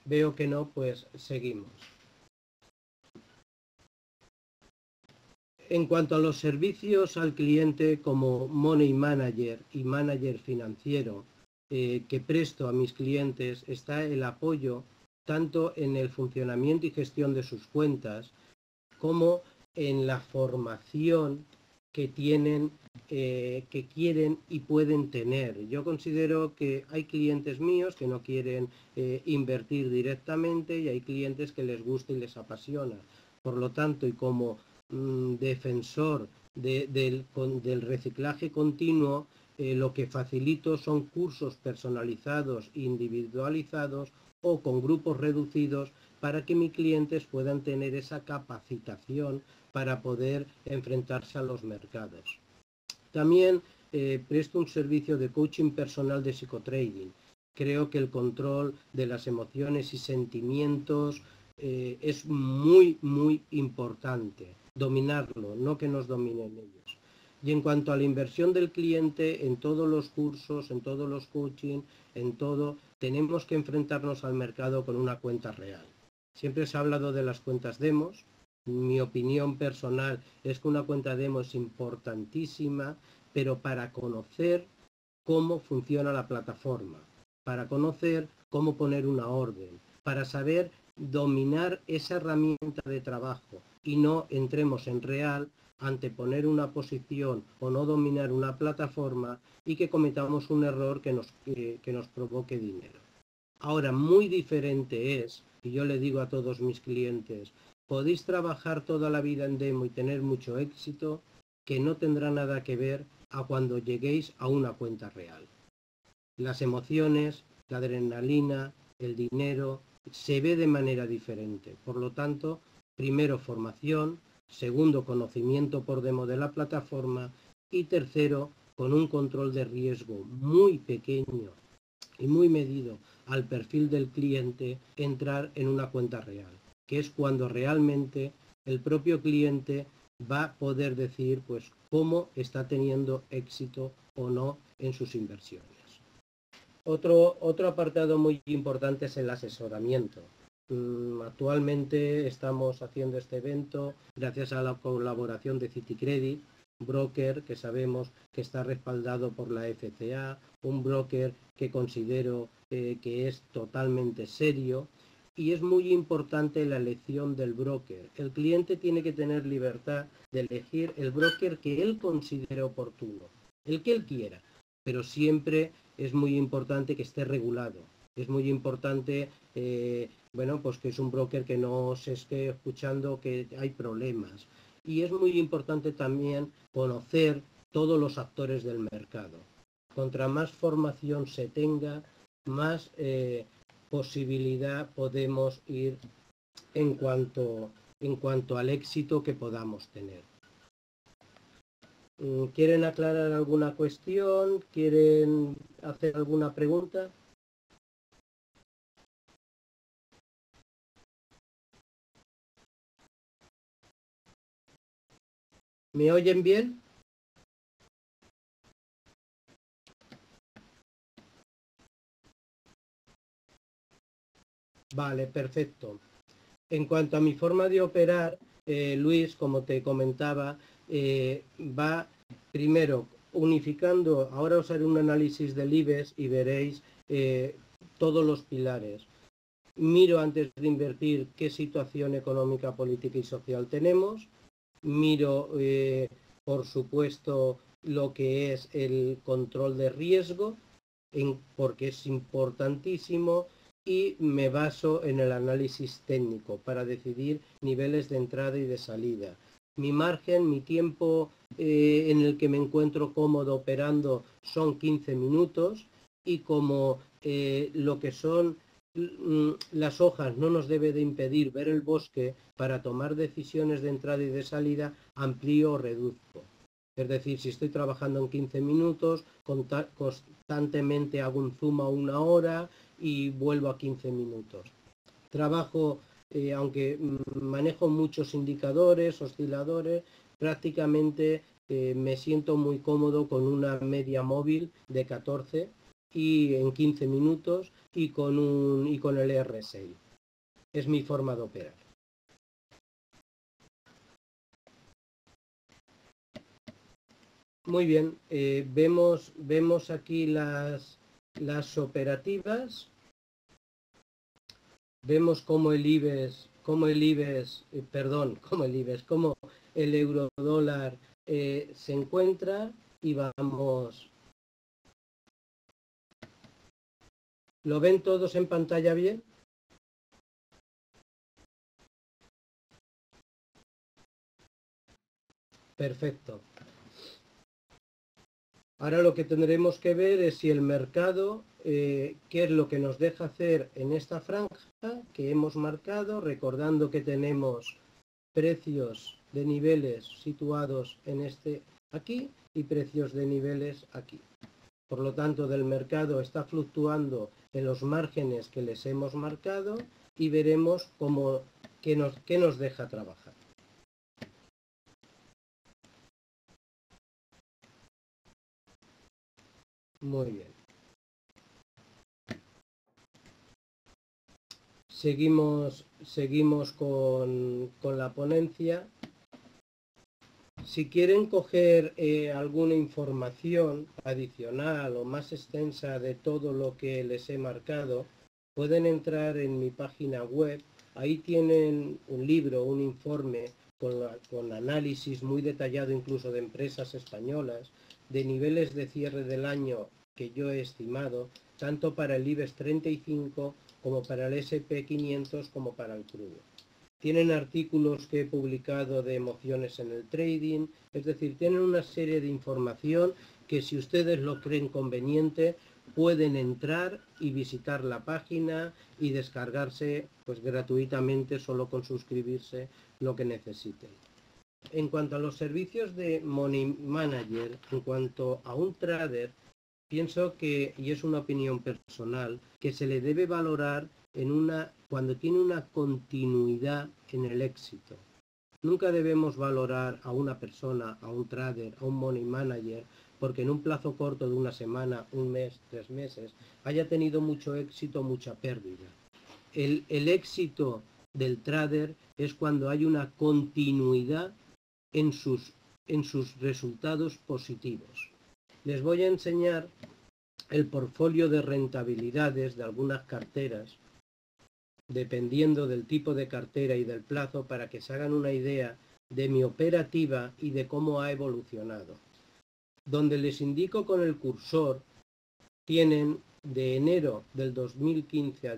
Veo que no, pues seguimos. En cuanto a los servicios al cliente como Money Manager y Manager financiero que presto a mis clientes, está el apoyo tanto en el funcionamiento y gestión de sus cuentas como en la formación que tienen, que quieren y pueden tener. Yo considero que hay clientes míos que no quieren invertir directamente y hay clientes que les gusta y les apasiona. Por lo tanto, y como defensor del reciclaje continuo, lo que facilito son cursos personalizados, individualizados o con grupos reducidos para que mis clientes puedan tener esa capacitación para poder enfrentarse a los mercados. También presto un servicio de coaching personal de psicotrading. Creo que el control de las emociones y sentimientos es muy, muy importante. Dominarlo, no que nos dominen ellos. Y en cuanto a la inversión del cliente, en todos los cursos, en todos los coaching, en todo, tenemos que enfrentarnos al mercado con una cuenta real. Siempre se ha hablado de las cuentas demos. Mi opinión personal es que una cuenta demo es importantísima, pero para conocer cómo funciona la plataforma, para conocer cómo poner una orden, para saber dominar esa herramienta de trabajo y no entremos en real anteponer una posición o no dominar una plataforma y que cometamos un error que nos provoque dinero. Ahora, muy diferente es, y yo le digo a todos mis clientes, podéis trabajar toda la vida en demo y tener mucho éxito, que no tendrá nada que ver a cuando lleguéis a una cuenta real. Las emociones, la adrenalina, el dinero, se ve de manera diferente. Por lo tanto, primero formación, segundo conocimiento por demo de la plataforma y tercero con un control de riesgo muy pequeño y muy medido al perfil del cliente, entrar en una cuenta real, que es cuando realmente el propio cliente va a poder decir pues cómo está teniendo éxito o no en sus inversiones. Otro apartado muy importante es el asesoramiento. Actualmente estamos haciendo este evento gracias a la colaboración de CityCredit, broker que sabemos que está respaldado por la FCA, un broker que considero que es totalmente serio, y es muy importante la elección del broker. El cliente tiene que tener libertad de elegir el broker que él considere oportuno, el que él quiera, pero siempre es muy importante que esté regulado. Es muy importante, bueno, pues que es un broker que no se esté escuchando que hay problemas. Y es muy importante también conocer todos los actores del mercado. Contra más formación se tenga, más posibilidad podemos ir en cuanto al éxito que podamos tener. ¿Quieren aclarar alguna cuestión? ¿Quieren hacer alguna pregunta? ¿Me oyen bien? Vale, perfecto. En cuanto a mi forma de operar, Luis, como te comentaba, va primero unificando, ahora os haré un análisis del IBEX y veréis todos los pilares. Miro antes de invertir qué situación económica, política y social tenemos. Miro, por supuesto, lo que es el control de riesgo, porque es importantísimo, y me baso en el análisis técnico para decidir niveles de entrada y de salida. Mi margen, mi tiempo en el que me encuentro cómodo operando son 15 minutos y como lo que son las hojas no nos debe de impedir ver el bosque para tomar decisiones de entrada y de salida, amplío o reduzco. Es decir, si estoy trabajando en 15 minutos, constantemente hago un zoom a 1 hora y vuelvo a 15 minutos. Trabajo, aunque manejo muchos indicadores, osciladores, prácticamente me siento muy cómodo con una media móvil de 14 y en 15 minutos y con el RSI. Es mi forma de operar. Muy bien, vemos aquí las operativas. Vemos cómo el IBEX, cómo el eurodólar se encuentra y vamos. ¿Lo ven todos en pantalla bien? Perfecto. Ahora lo que tendremos que ver es si el mercado, qué es lo que nos deja hacer en esta franja que hemos marcado, recordando que tenemos precios de niveles situados en aquí y precios de niveles aquí. Por lo tanto, del mercado está fluctuando en los márgenes que les hemos marcado y veremos qué nos deja trabajar. Muy bien. Seguimos con la ponencia. Si quieren coger alguna información adicional o más extensa de todo lo que les he marcado, pueden entrar en mi página web. Ahí tienen un libro, un informe con análisis muy detallado incluso de empresas españolas, de niveles de cierre del año que yo he estimado, tanto para el IBEX 35 como para el S&P 500 como para el crudo. Tienen artículos que he publicado de emociones en el trading, es decir, tienen una serie de información que si ustedes lo creen conveniente pueden entrar y visitar la página y descargarse pues gratuitamente solo con suscribirse lo que necesiten. En cuanto a los servicios de Money Manager, en cuanto a un trader, pienso que, y es una opinión personal, que se le debe valorar cuando tiene una continuidad en el éxito. Nunca debemos valorar a una persona, a un trader, a un money manager, porque en un plazo corto de una semana, un mes, 3 meses, haya tenido mucho éxito, mucha pérdida. El éxito del trader es cuando hay una continuidad en sus resultados positivos. Les voy a enseñar el portfolio de rentabilidades de algunas carteras, dependiendo del tipo de cartera y del plazo, para que se hagan una idea de mi operativa y de cómo ha evolucionado. Donde les indico con el cursor, tienen de enero del 2015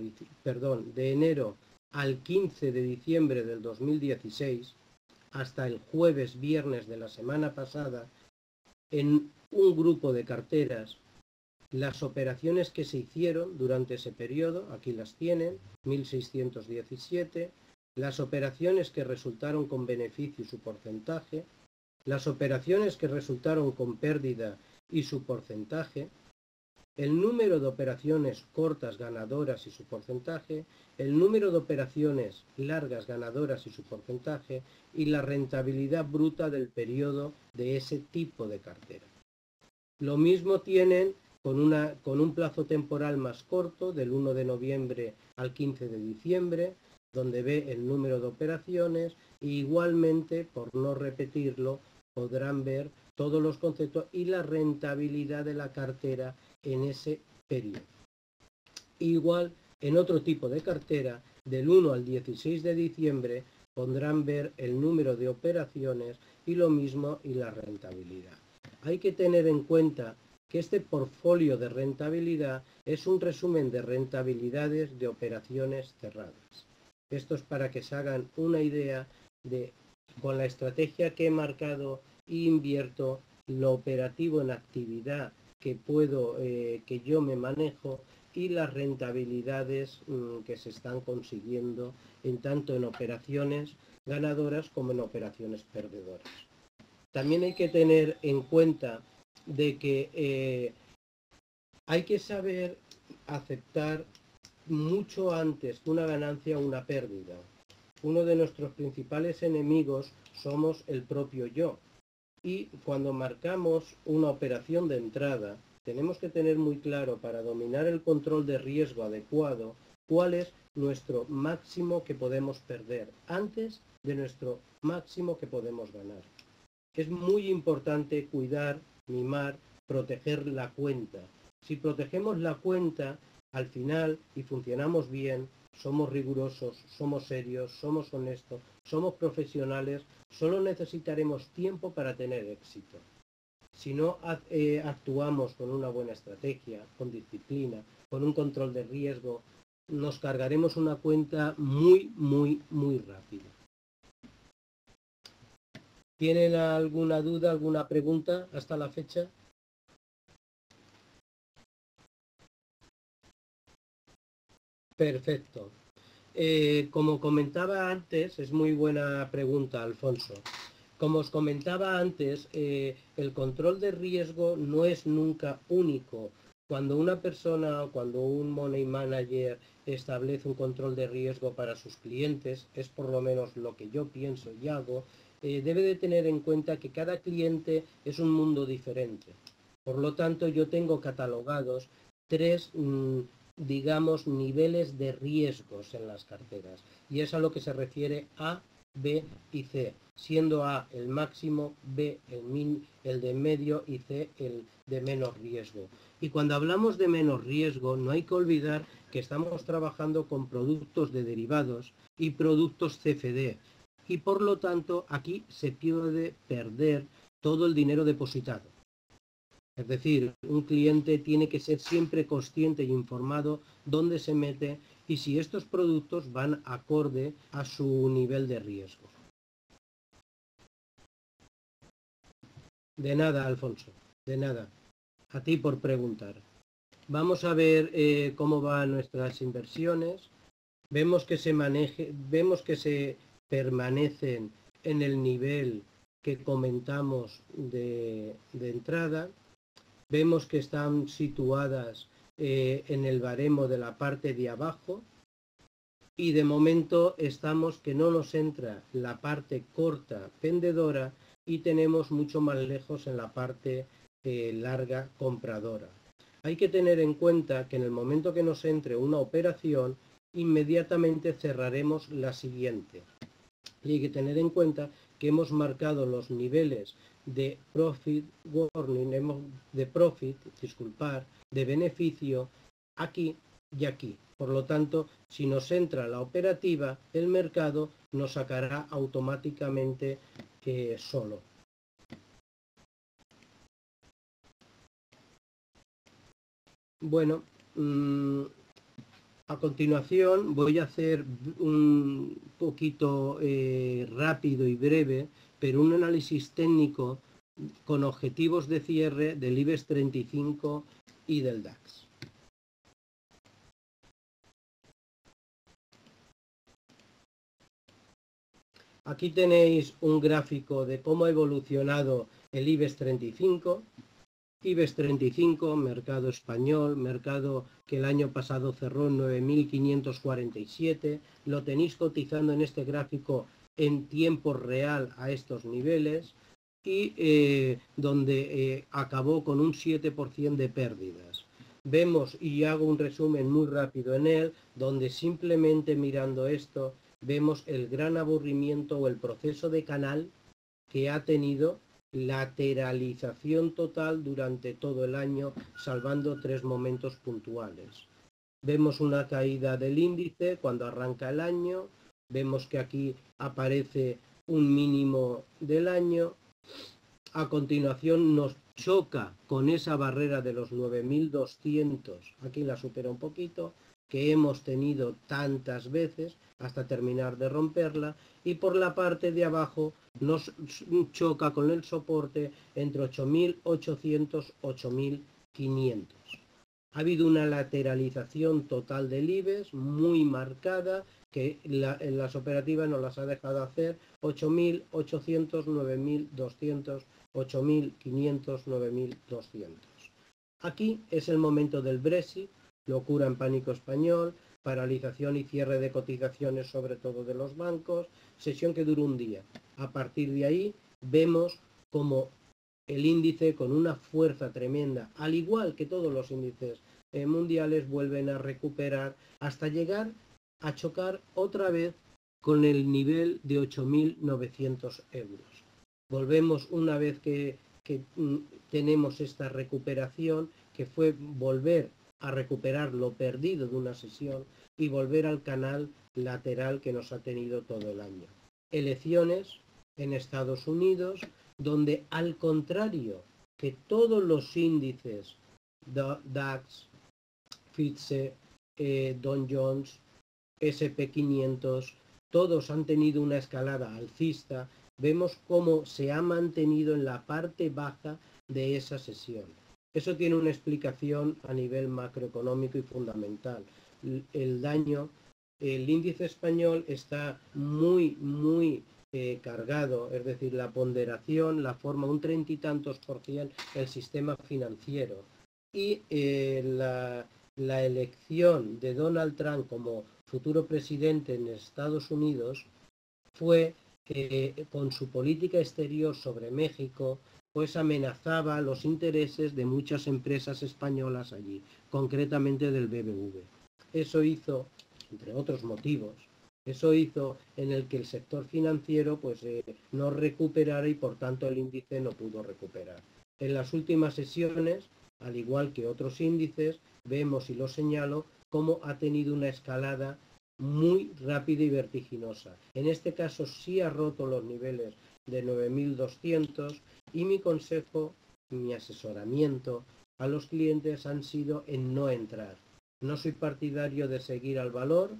de enero al 15 de diciembre del 2016 hasta el viernes de la semana pasada, en un grupo de carteras, las operaciones que se hicieron durante ese periodo, aquí las tienen, 1617, las operaciones que resultaron con beneficio y su porcentaje, las operaciones que resultaron con pérdida y su porcentaje, el número de operaciones cortas ganadoras y su porcentaje, el número de operaciones largas ganadoras y su porcentaje, y la rentabilidad bruta del periodo de ese tipo de cartera. Lo mismo tienen con un plazo temporal más corto, del 1 de noviembre al 15 de diciembre, donde ve el número de operaciones, e igualmente, por no repetirlo, podrán ver todos los conceptos y la rentabilidad de la cartera en ese periodo. Igual, en otro tipo de cartera, del 1 al 16 de diciembre, podrán ver el número de operaciones y lo mismo y la rentabilidad. Hay que tener en cuenta que este portfolio de rentabilidad es un resumen de rentabilidades de operaciones cerradas. Esto es para que se hagan una idea de, con la estrategia que he marcado, invierto lo operativo en actividad que yo me manejo y las rentabilidades que se están consiguiendo tanto en operaciones ganadoras como en operaciones perdedoras. También hay que tener en cuenta de que hay que saber aceptar mucho antes que una ganancia o una pérdida. Uno de nuestros principales enemigos somos el propio yo. Y cuando marcamos una operación de entrada, tenemos que tener muy claro, para dominar el control de riesgo adecuado, cuál es nuestro máximo que podemos perder antes de nuestro máximo que podemos ganar. Es muy importante cuidar, mimar, proteger la cuenta. Si protegemos la cuenta, al final, y funcionamos bien, somos rigurosos, somos serios, somos honestos, somos profesionales, Solo necesitaremos tiempo para tener éxito. Si no actuamos con una buena estrategia, con disciplina, con un control de riesgo, nos cargaremos una cuenta muy rápido. ¿Tienen alguna duda, alguna pregunta hasta la fecha? Perfecto. Como comentaba antes, es muy buena pregunta, Alfonso. Como os comentaba antes, el control de riesgo no es nunca único. Cuando una persona o cuando un money manager establece un control de riesgo para sus clientes, es por lo menos lo que yo pienso y hago, debe de tener en cuenta que cada cliente es un mundo diferente. Por lo tanto, yo tengo catalogados tres digamos, niveles de riesgos en las carteras. Y es a lo que se refiere A, B y C, siendo A el máximo, B el de medio y C el de menos riesgo. Y cuando hablamos de menos riesgo, no hay que olvidar que estamos trabajando con productos de derivados y productos CFD. Y por lo tanto, aquí se puede perder todo el dinero depositado. Es decir, un cliente tiene que ser siempre consciente y informado dónde se mete y si estos productos van acorde a su nivel de riesgo. De nada, Alfonso, de nada. A ti por preguntar. Vamos a ver cómo van nuestras inversiones. Vemos que se permanecen en el nivel que comentamos de entrada. Vemos que están situadas en el baremo de la parte de abajo y de momento estamos que no nos entra la parte corta vendedora y tenemos mucho más lejos en la parte larga compradora. Hay que tener en cuenta que en el momento que nos entre una operación, inmediatamente cerraremos la siguiente. Y hay que tener en cuenta que hemos marcado los niveles de profit warning, de beneficio aquí y aquí. Por lo tanto, si nos entra la operativa, el mercado nos sacará automáticamente solo. Bueno, a continuación voy a hacer un poquito rápido y breve, pero un análisis técnico con objetivos de cierre del IBEX 35 y del DAX. Aquí tenéis un gráfico de cómo ha evolucionado el IBEX 35. IBEX 35, mercado español, mercado que el año pasado cerró en 9.547. Lo tenéis cotizando en este gráfico en tiempo real a estos niveles y donde acabó con un 7% de pérdidas. Vemos, y hago un resumen muy rápido en él, donde simplemente mirando esto, vemos el gran aburrimiento o el proceso de canal que ha tenido lateralización total durante todo el año, salvando 3 momentos puntuales. Vemos una caída del índice cuando arranca el año, vemos que aquí aparece un mínimo del año, a continuación nos choca con esa barrera de los 9.200, aquí la supera un poquito, que hemos tenido tantas veces hasta terminar de romperla, y por la parte de abajo nos choca con el soporte entre 8.800 y 8.500. Ha habido una lateralización total del IBEX muy marcada que en las operativas nos las ha dejado hacer 8.800, 9.200, 8.500, 9.200. Aquí es el momento del Brexit, locura en pánico español, paralización y cierre de cotizaciones sobre todo de los bancos, sesión que duró un día. A partir de ahí vemos como el índice con una fuerza tremenda, al igual que todos los índices mundiales, vuelven a recuperar hasta llegar a chocar otra vez con el nivel de 8.900 euros. Volvemos una vez que tenemos esta recuperación, que fue volver a recuperar lo perdido de una sesión y volver al canal lateral que nos ha tenido todo el año. Elecciones, en Estados Unidos, donde al contrario que todos los índices DAX, FTSE, Dow Jones, SP500, todos han tenido una escalada alcista, vemos cómo se ha mantenido en la parte baja de esa sesión. Eso tiene una explicación a nivel macroeconómico y fundamental. El índice español está muy cargado, es decir, la ponderación la forma un 30 y tantos % el sistema financiero. Y la elección de Donald Trump como futuro presidente en Estados Unidos fue con su política exterior sobre México, pues amenazaba los intereses de muchas empresas españolas allí, concretamente del BBV. Eso hizo, entre otros motivos, eso hizo en el que el sector financiero pues no recuperara y por tanto el índice no pudo recuperar. En las últimas sesiones, al igual que otros índices, vemos, y lo señalo, cómo ha tenido una escalada muy rápida y vertiginosa. En este caso sí ha roto los niveles de 9.200 y mi consejo, mi asesoramiento a los clientes han sido en no entrar. No soy partidario de seguir al valor,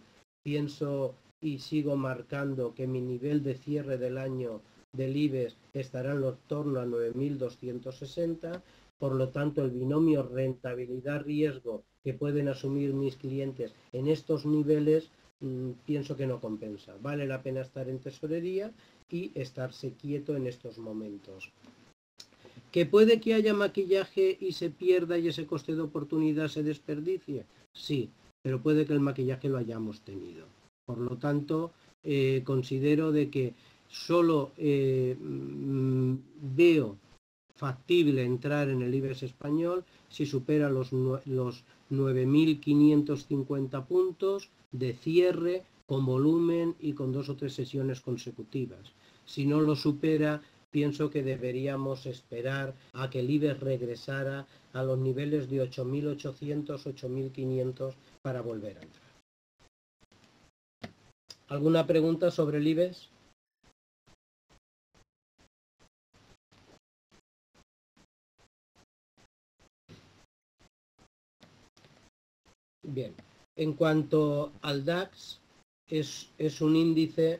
pienso y sigo marcando que mi nivel de cierre del año del IBEX estará en torno a 9.260, por lo tanto el binomio rentabilidad-riesgo que pueden asumir mis clientes en estos niveles pienso que no compensa. Vale la pena estar en tesorería y estarse quieto en estos momentos. ¿Que puede que haya maquillaje y se pierda y ese coste de oportunidad se desperdicie? Sí, pero puede que el maquillaje lo hayamos tenido. Por lo tanto, considero de que solo veo factible entrar en el IBEX español si supera los 9.550 puntos de cierre con volumen y con 2 o 3 sesiones consecutivas. Si no lo supera, pienso que deberíamos esperar a que el IBEX regresara a los niveles de 8.800, 8.500 para volver a entrar. ¿Alguna pregunta sobre el IBEX? Bien, en cuanto al DAX, es un índice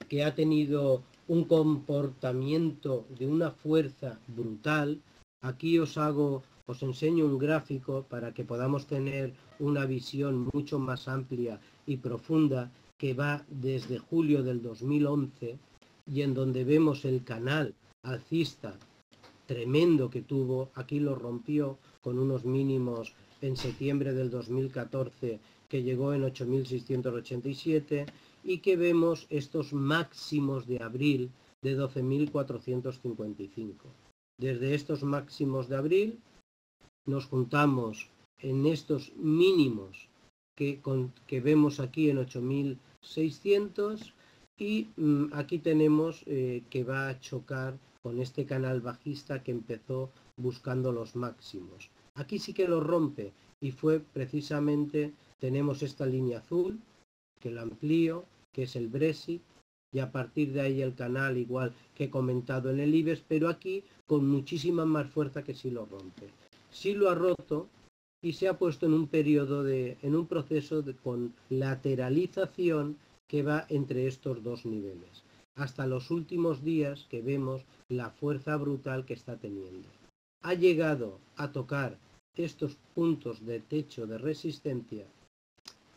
que ha tenido un comportamiento de una fuerza brutal. Aquí os enseño un gráfico para que podamos tener una visión mucho más amplia y profunda que va desde julio del 2011 y en donde vemos el canal alcista tremendo que tuvo. Aquí lo rompió con unos mínimos en septiembre del 2014 que llegó en 8.687 y que vemos estos máximos de abril de 12.455. Desde estos máximos de abril nos juntamos en estos mínimos que vemos aquí en 8.600 y aquí tenemos que va a chocar con este canal bajista que empezó buscando los máximos. Aquí sí que lo rompe y fue precisamente, tenemos esta línea azul que la amplío, que es el Brexit, y a partir de ahí el canal igual que he comentado en el IBEX, pero aquí con muchísima más fuerza que si lo rompe. Sí lo ha roto y se ha puesto en un periodo en un proceso con lateralización que va entre estos dos niveles, hasta los últimos días que vemos la fuerza brutal que está teniendo. Ha llegado a tocar estos puntos de techo de resistencia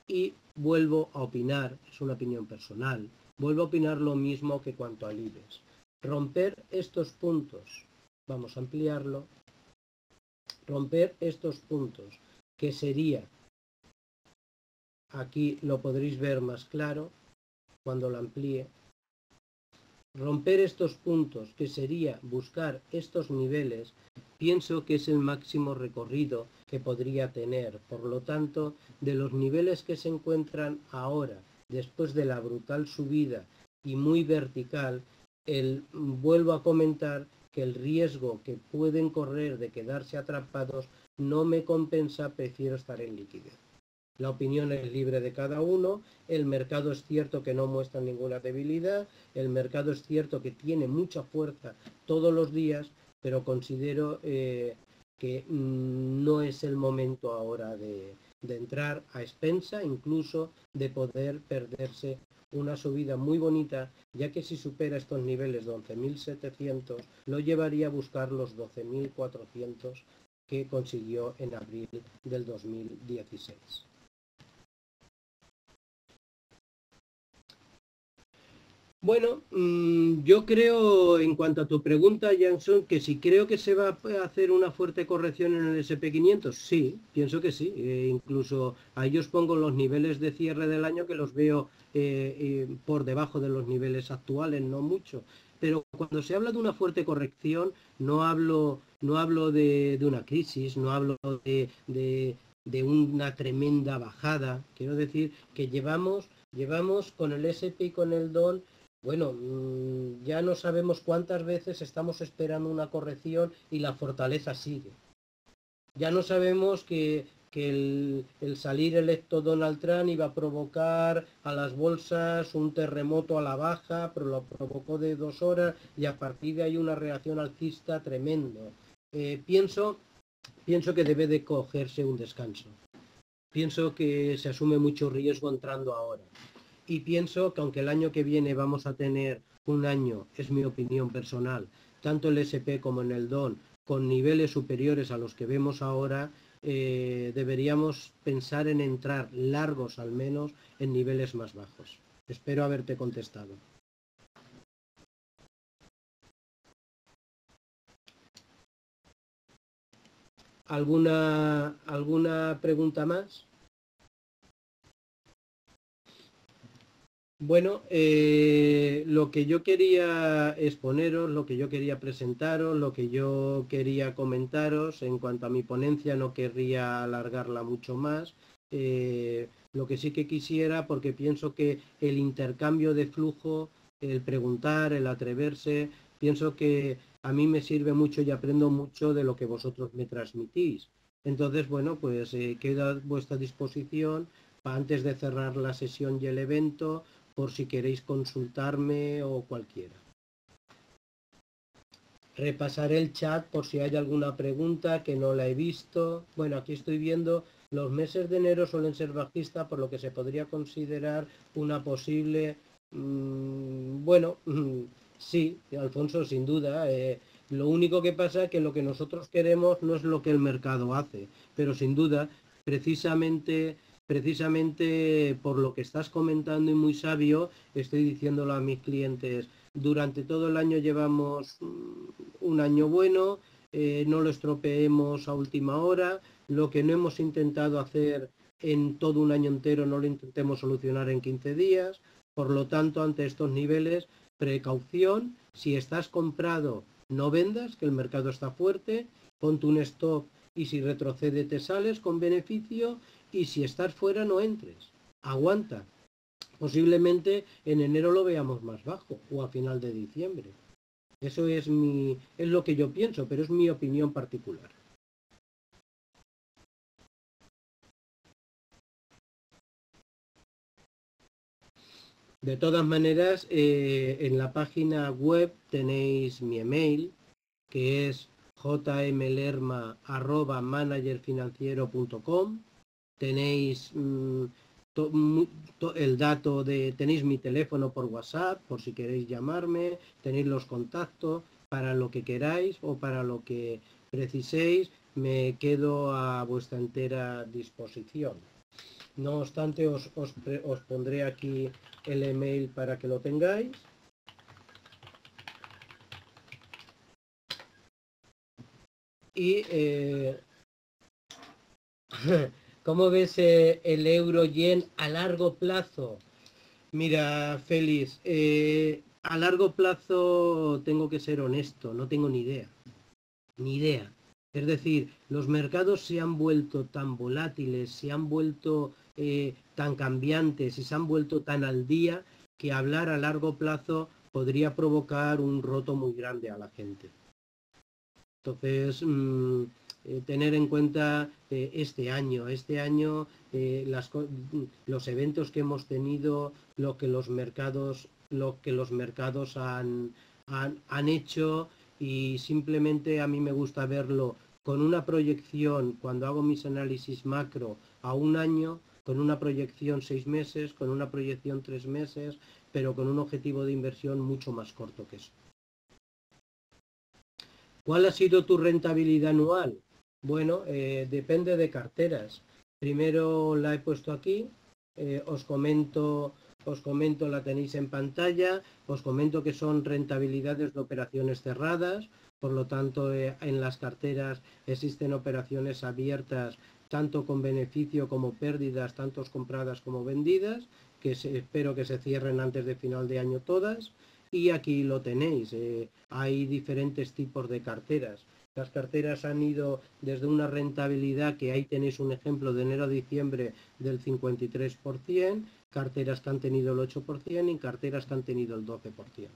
y vuelvo a opinar, es una opinión personal, vuelvo a opinar lo mismo que cuanto al IBEX. Romper estos puntos, vamos a ampliarlo, romper estos puntos, que sería, aquí lo podréis ver más claro cuando lo amplíe, romper estos puntos, que sería buscar estos niveles, pienso que es el máximo recorrido que podría tener. Por lo tanto, de los niveles que se encuentran ahora, después de la brutal subida y muy vertical, vuelvo a comentar que el riesgo que pueden correr de quedarse atrapados no me compensa, prefiero estar en liquidez. La opinión es libre de cada uno, el mercado es cierto que no muestra ninguna debilidad, el mercado es cierto que tiene mucha fuerza todos los días, pero considero que no es el momento ahora de entrar a expensa, incluso de poder perderse una subida muy bonita, ya que si supera estos niveles de 11.700, lo llevaría a buscar los 12.400 que consiguió en abril del 2016. Bueno, yo creo, en cuanto a tu pregunta, Jansson, que si creo que se va a hacer una fuerte corrección en el SP500, sí, pienso que sí. Incluso ahí os pongo los niveles de cierre del año que los veo por debajo de los niveles actuales, no mucho. Pero cuando se habla de una fuerte corrección, no hablo de una crisis, no hablo de una tremenda bajada. Quiero decir que llevamos con el SP y con el DOL. Bueno, ya no sabemos cuántas veces estamos esperando una corrección y la fortaleza sigue. Ya no sabemos que el salir electo Donald Trump iba a provocar a las bolsas un terremoto a la baja, pero lo provocó de 2 horas y a partir de ahí una reacción alcista tremendo. Pienso que debe de cogerse un descanso. Pienso que se asume mucho riesgo entrando ahora. Y pienso que aunque el año que viene vamos a tener un año, es mi opinión personal, tanto el SP como en el DON, con niveles superiores a los que vemos ahora, deberíamos pensar en entrar largos al menos en niveles más bajos. Espero haberte contestado. ¿Alguna pregunta más? Bueno, lo que yo quería exponeros, lo que yo quería presentaros, lo que yo quería comentaros en cuanto a mi ponencia, no querría alargarla mucho más. Lo que sí que quisiera, porque pienso que el intercambio de flujo, el preguntar, el atreverse, pienso que a mí me sirve mucho y aprendo mucho de lo que vosotros me transmitís. Entonces, bueno, pues quedo a vuestra disposición antes de cerrar la sesión y el evento, por si queréis consultarme o cualquiera. Repasaré el chat por si hay alguna pregunta que no la he visto. Bueno, aquí estoy viendo, los meses de enero suelen ser bajistas, por lo que se podría considerar una posible... bueno, sí, Alfonso, sin duda. Lo único que pasa es que lo que nosotros queremos no es lo que el mercado hace, pero sin duda, precisamente por lo que estás comentando y muy sabio, estoy diciéndolo a mis clientes, durante todo el año llevamos un año bueno, no lo estropeemos a última hora, lo que no hemos intentado hacer en todo un año entero no lo intentemos solucionar en 15 días, por lo tanto, ante estos niveles, precaución, si estás comprado, no vendas, que el mercado está fuerte, ponte un stop y si retrocede te sales con beneficio, y si estás fuera no entres, aguanta. Posiblemente en enero lo veamos más bajo o a final de diciembre. Eso es lo que yo pienso, pero es mi opinión particular. De todas maneras, en la página web tenéis mi email, que es jmlerma@managerfinanciero.com. Tenéis el dato tenéis mi teléfono por WhatsApp, por si queréis llamarme, tenéis los contactos para lo que queráis o para lo que preciséis, me quedo a vuestra entera disposición. No obstante, os pondré aquí el email para que lo tengáis. Y ¿cómo ves el euro-yen a largo plazo? Mira, Félix, a largo plazo tengo que ser honesto, no tengo ni idea. Ni idea. Es decir, los mercados se han vuelto tan volátiles, se han vuelto tan cambiantes y se han vuelto tan al día que hablar a largo plazo podría provocar un roto muy grande a la gente. Entonces, tener en cuenta este año, los eventos que hemos tenido, lo que los mercados han hecho, y simplemente a mí me gusta verlo con una proyección, cuando hago mis análisis macro, a un año, con una proyección 6 meses, con una proyección 3 meses, pero con un objetivo de inversión mucho más corto que eso. ¿Cuál ha sido tu rentabilidad anual? Bueno, depende de carteras. Primero la he puesto aquí, os comento, la tenéis en pantalla, os comento que son rentabilidades de operaciones cerradas, por lo tanto en las carteras existen operaciones abiertas tanto con beneficio como pérdidas, tanto compradas como vendidas, que espero que se cierren antes de final de año todas. Y aquí lo tenéis, hay diferentes tipos de carteras. Las carteras han ido desde una rentabilidad, que ahí tenéis un ejemplo de enero a diciembre, del 53%, carteras que han tenido el 8% y carteras que han tenido el 12%.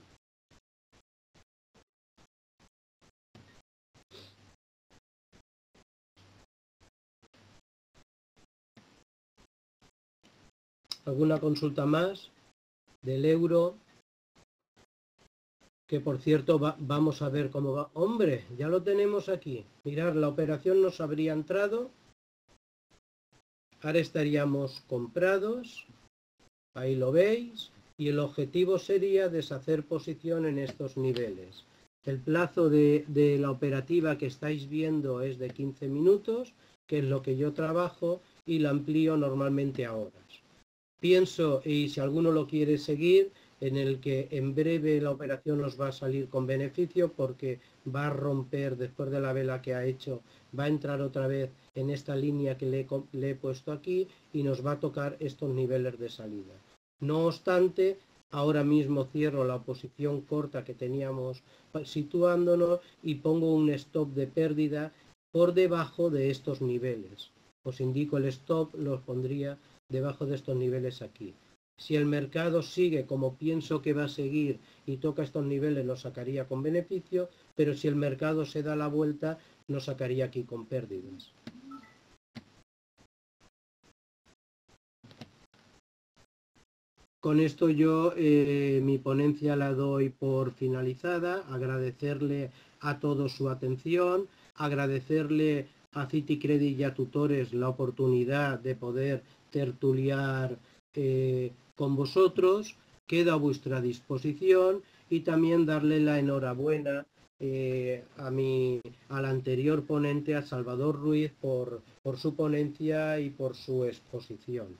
¿Alguna consulta más del euro? Que por cierto vamos a ver cómo va. ¡Hombre! Ya lo tenemos aquí. Mirad, la operación nos habría entrado. Ahora estaríamos comprados. Ahí lo veis. Y el objetivo sería deshacer posición en estos niveles. El plazo de la operativa que estáis viendo es de 15 minutos, que es lo que yo trabajo, y la amplío normalmente a horas. Pienso, y si alguno lo quiere seguir, en el que en breve la operación nos va a salir con beneficio, porque va a romper después de la vela que ha hecho, va a entrar otra vez en esta línea que le he puesto aquí y nos va a tocar estos niveles de salida. No obstante, ahora mismo cierro la posición corta que teníamos situándonos y pongo un stop de pérdida por debajo de estos niveles. Os indico el stop, los pondría debajo de estos niveles aquí. Si el mercado sigue como pienso que va a seguir y toca estos niveles, lo sacaría con beneficio, pero si el mercado se da la vuelta, nos sacaría aquí con pérdidas. Con esto yo mi ponencia la doy por finalizada. Agradecerle a todos su atención, agradecerle a City Credit y a tutores la oportunidad de poder tertuliar con vosotros. Queda a vuestra disposición, y también darle la enhorabuena al anterior ponente, a Salvador Ruiz, por su ponencia y por su exposición.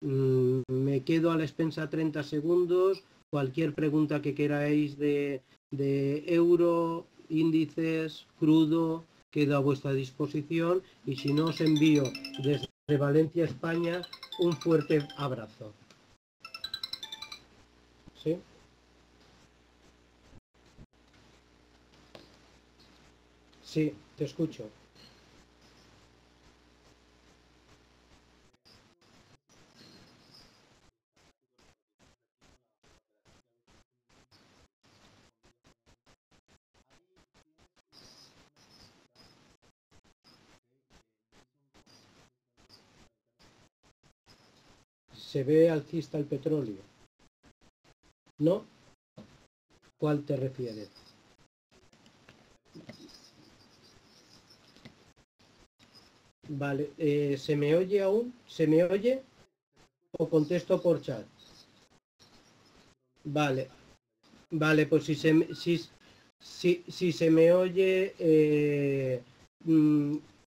Me quedo a la expensa 30 segundos. Cualquier pregunta que queráis de euro, índices, crudo, quedo a vuestra disposición, y si no, os envío desde Valencia, España, un fuerte abrazo. ¿Sí? Sí, te escucho. ¿Se ve alcista el petróleo? ¿No? ¿Cuál te refieres? Vale, ¿se me oye aún? ¿Se me oye? ¿O contesto por chat? Vale, vale, pues si se me oye,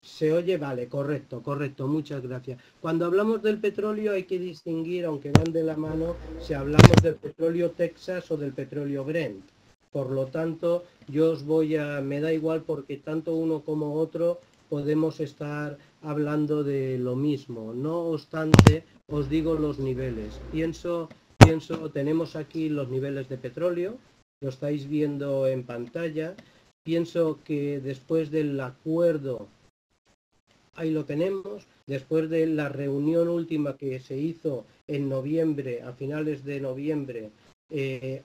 se oye, vale, correcto, muchas gracias. Cuando hablamos del petróleo hay que distinguir, aunque van de la mano, si hablamos del petróleo Texas o del petróleo Brent. Por lo tanto, me da igual, porque tanto uno como otro podemos estar hablando de lo mismo. No obstante, os digo los niveles. Tenemos aquí los niveles de petróleo, lo estáis viendo en pantalla. Pienso que después del acuerdo, ahí lo tenemos, después de la reunión última que se hizo en noviembre, a finales de noviembre,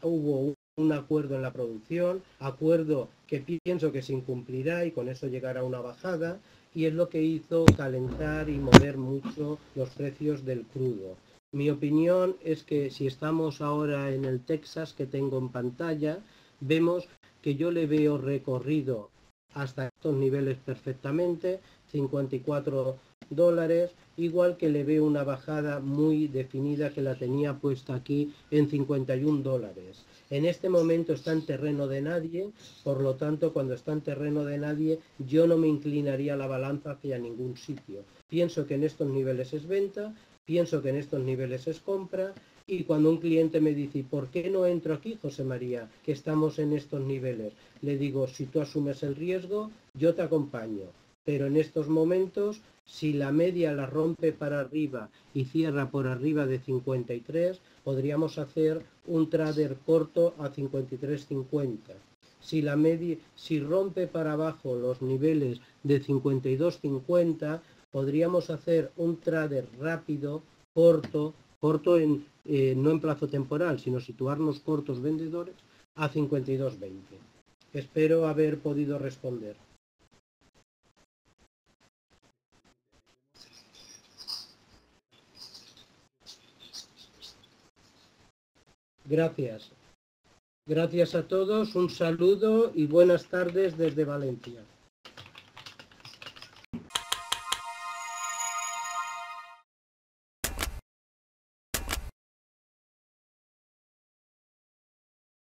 hubo un acuerdo en la producción, acuerdo que pienso que se incumplirá y con eso llegará a una bajada, y es lo que hizo calentar y mover mucho los precios del crudo. Mi opinión es que si estamos ahora en el Texas que tengo en pantalla, vemos que yo le veo recorrido hasta estos niveles perfectamente, 54 dólares, igual que le veo una bajada muy definida que la tenía puesta aquí en 51 dólares. En este momento está en terreno de nadie, por lo tanto, cuando está en terreno de nadie, yo no me inclinaría la balanza hacia ningún sitio. Pienso que en estos niveles es venta, pienso que en estos niveles es compra, y cuando un cliente me dice, ¿por qué no entro aquí, José María, que estamos en estos niveles? Le digo, si tú asumes el riesgo, yo te acompaño. Pero en estos momentos, si la media la rompe para arriba y cierra por arriba de 53, podríamos hacer un trader corto a 53.50. Si rompe para abajo los niveles de 52.50, podríamos hacer un trader rápido, corto no en plazo temporal, sino situarnos cortos vendedores a 52.20. Espero haber podido responder. Gracias. Gracias a todos, un saludo y buenas tardes desde Valencia.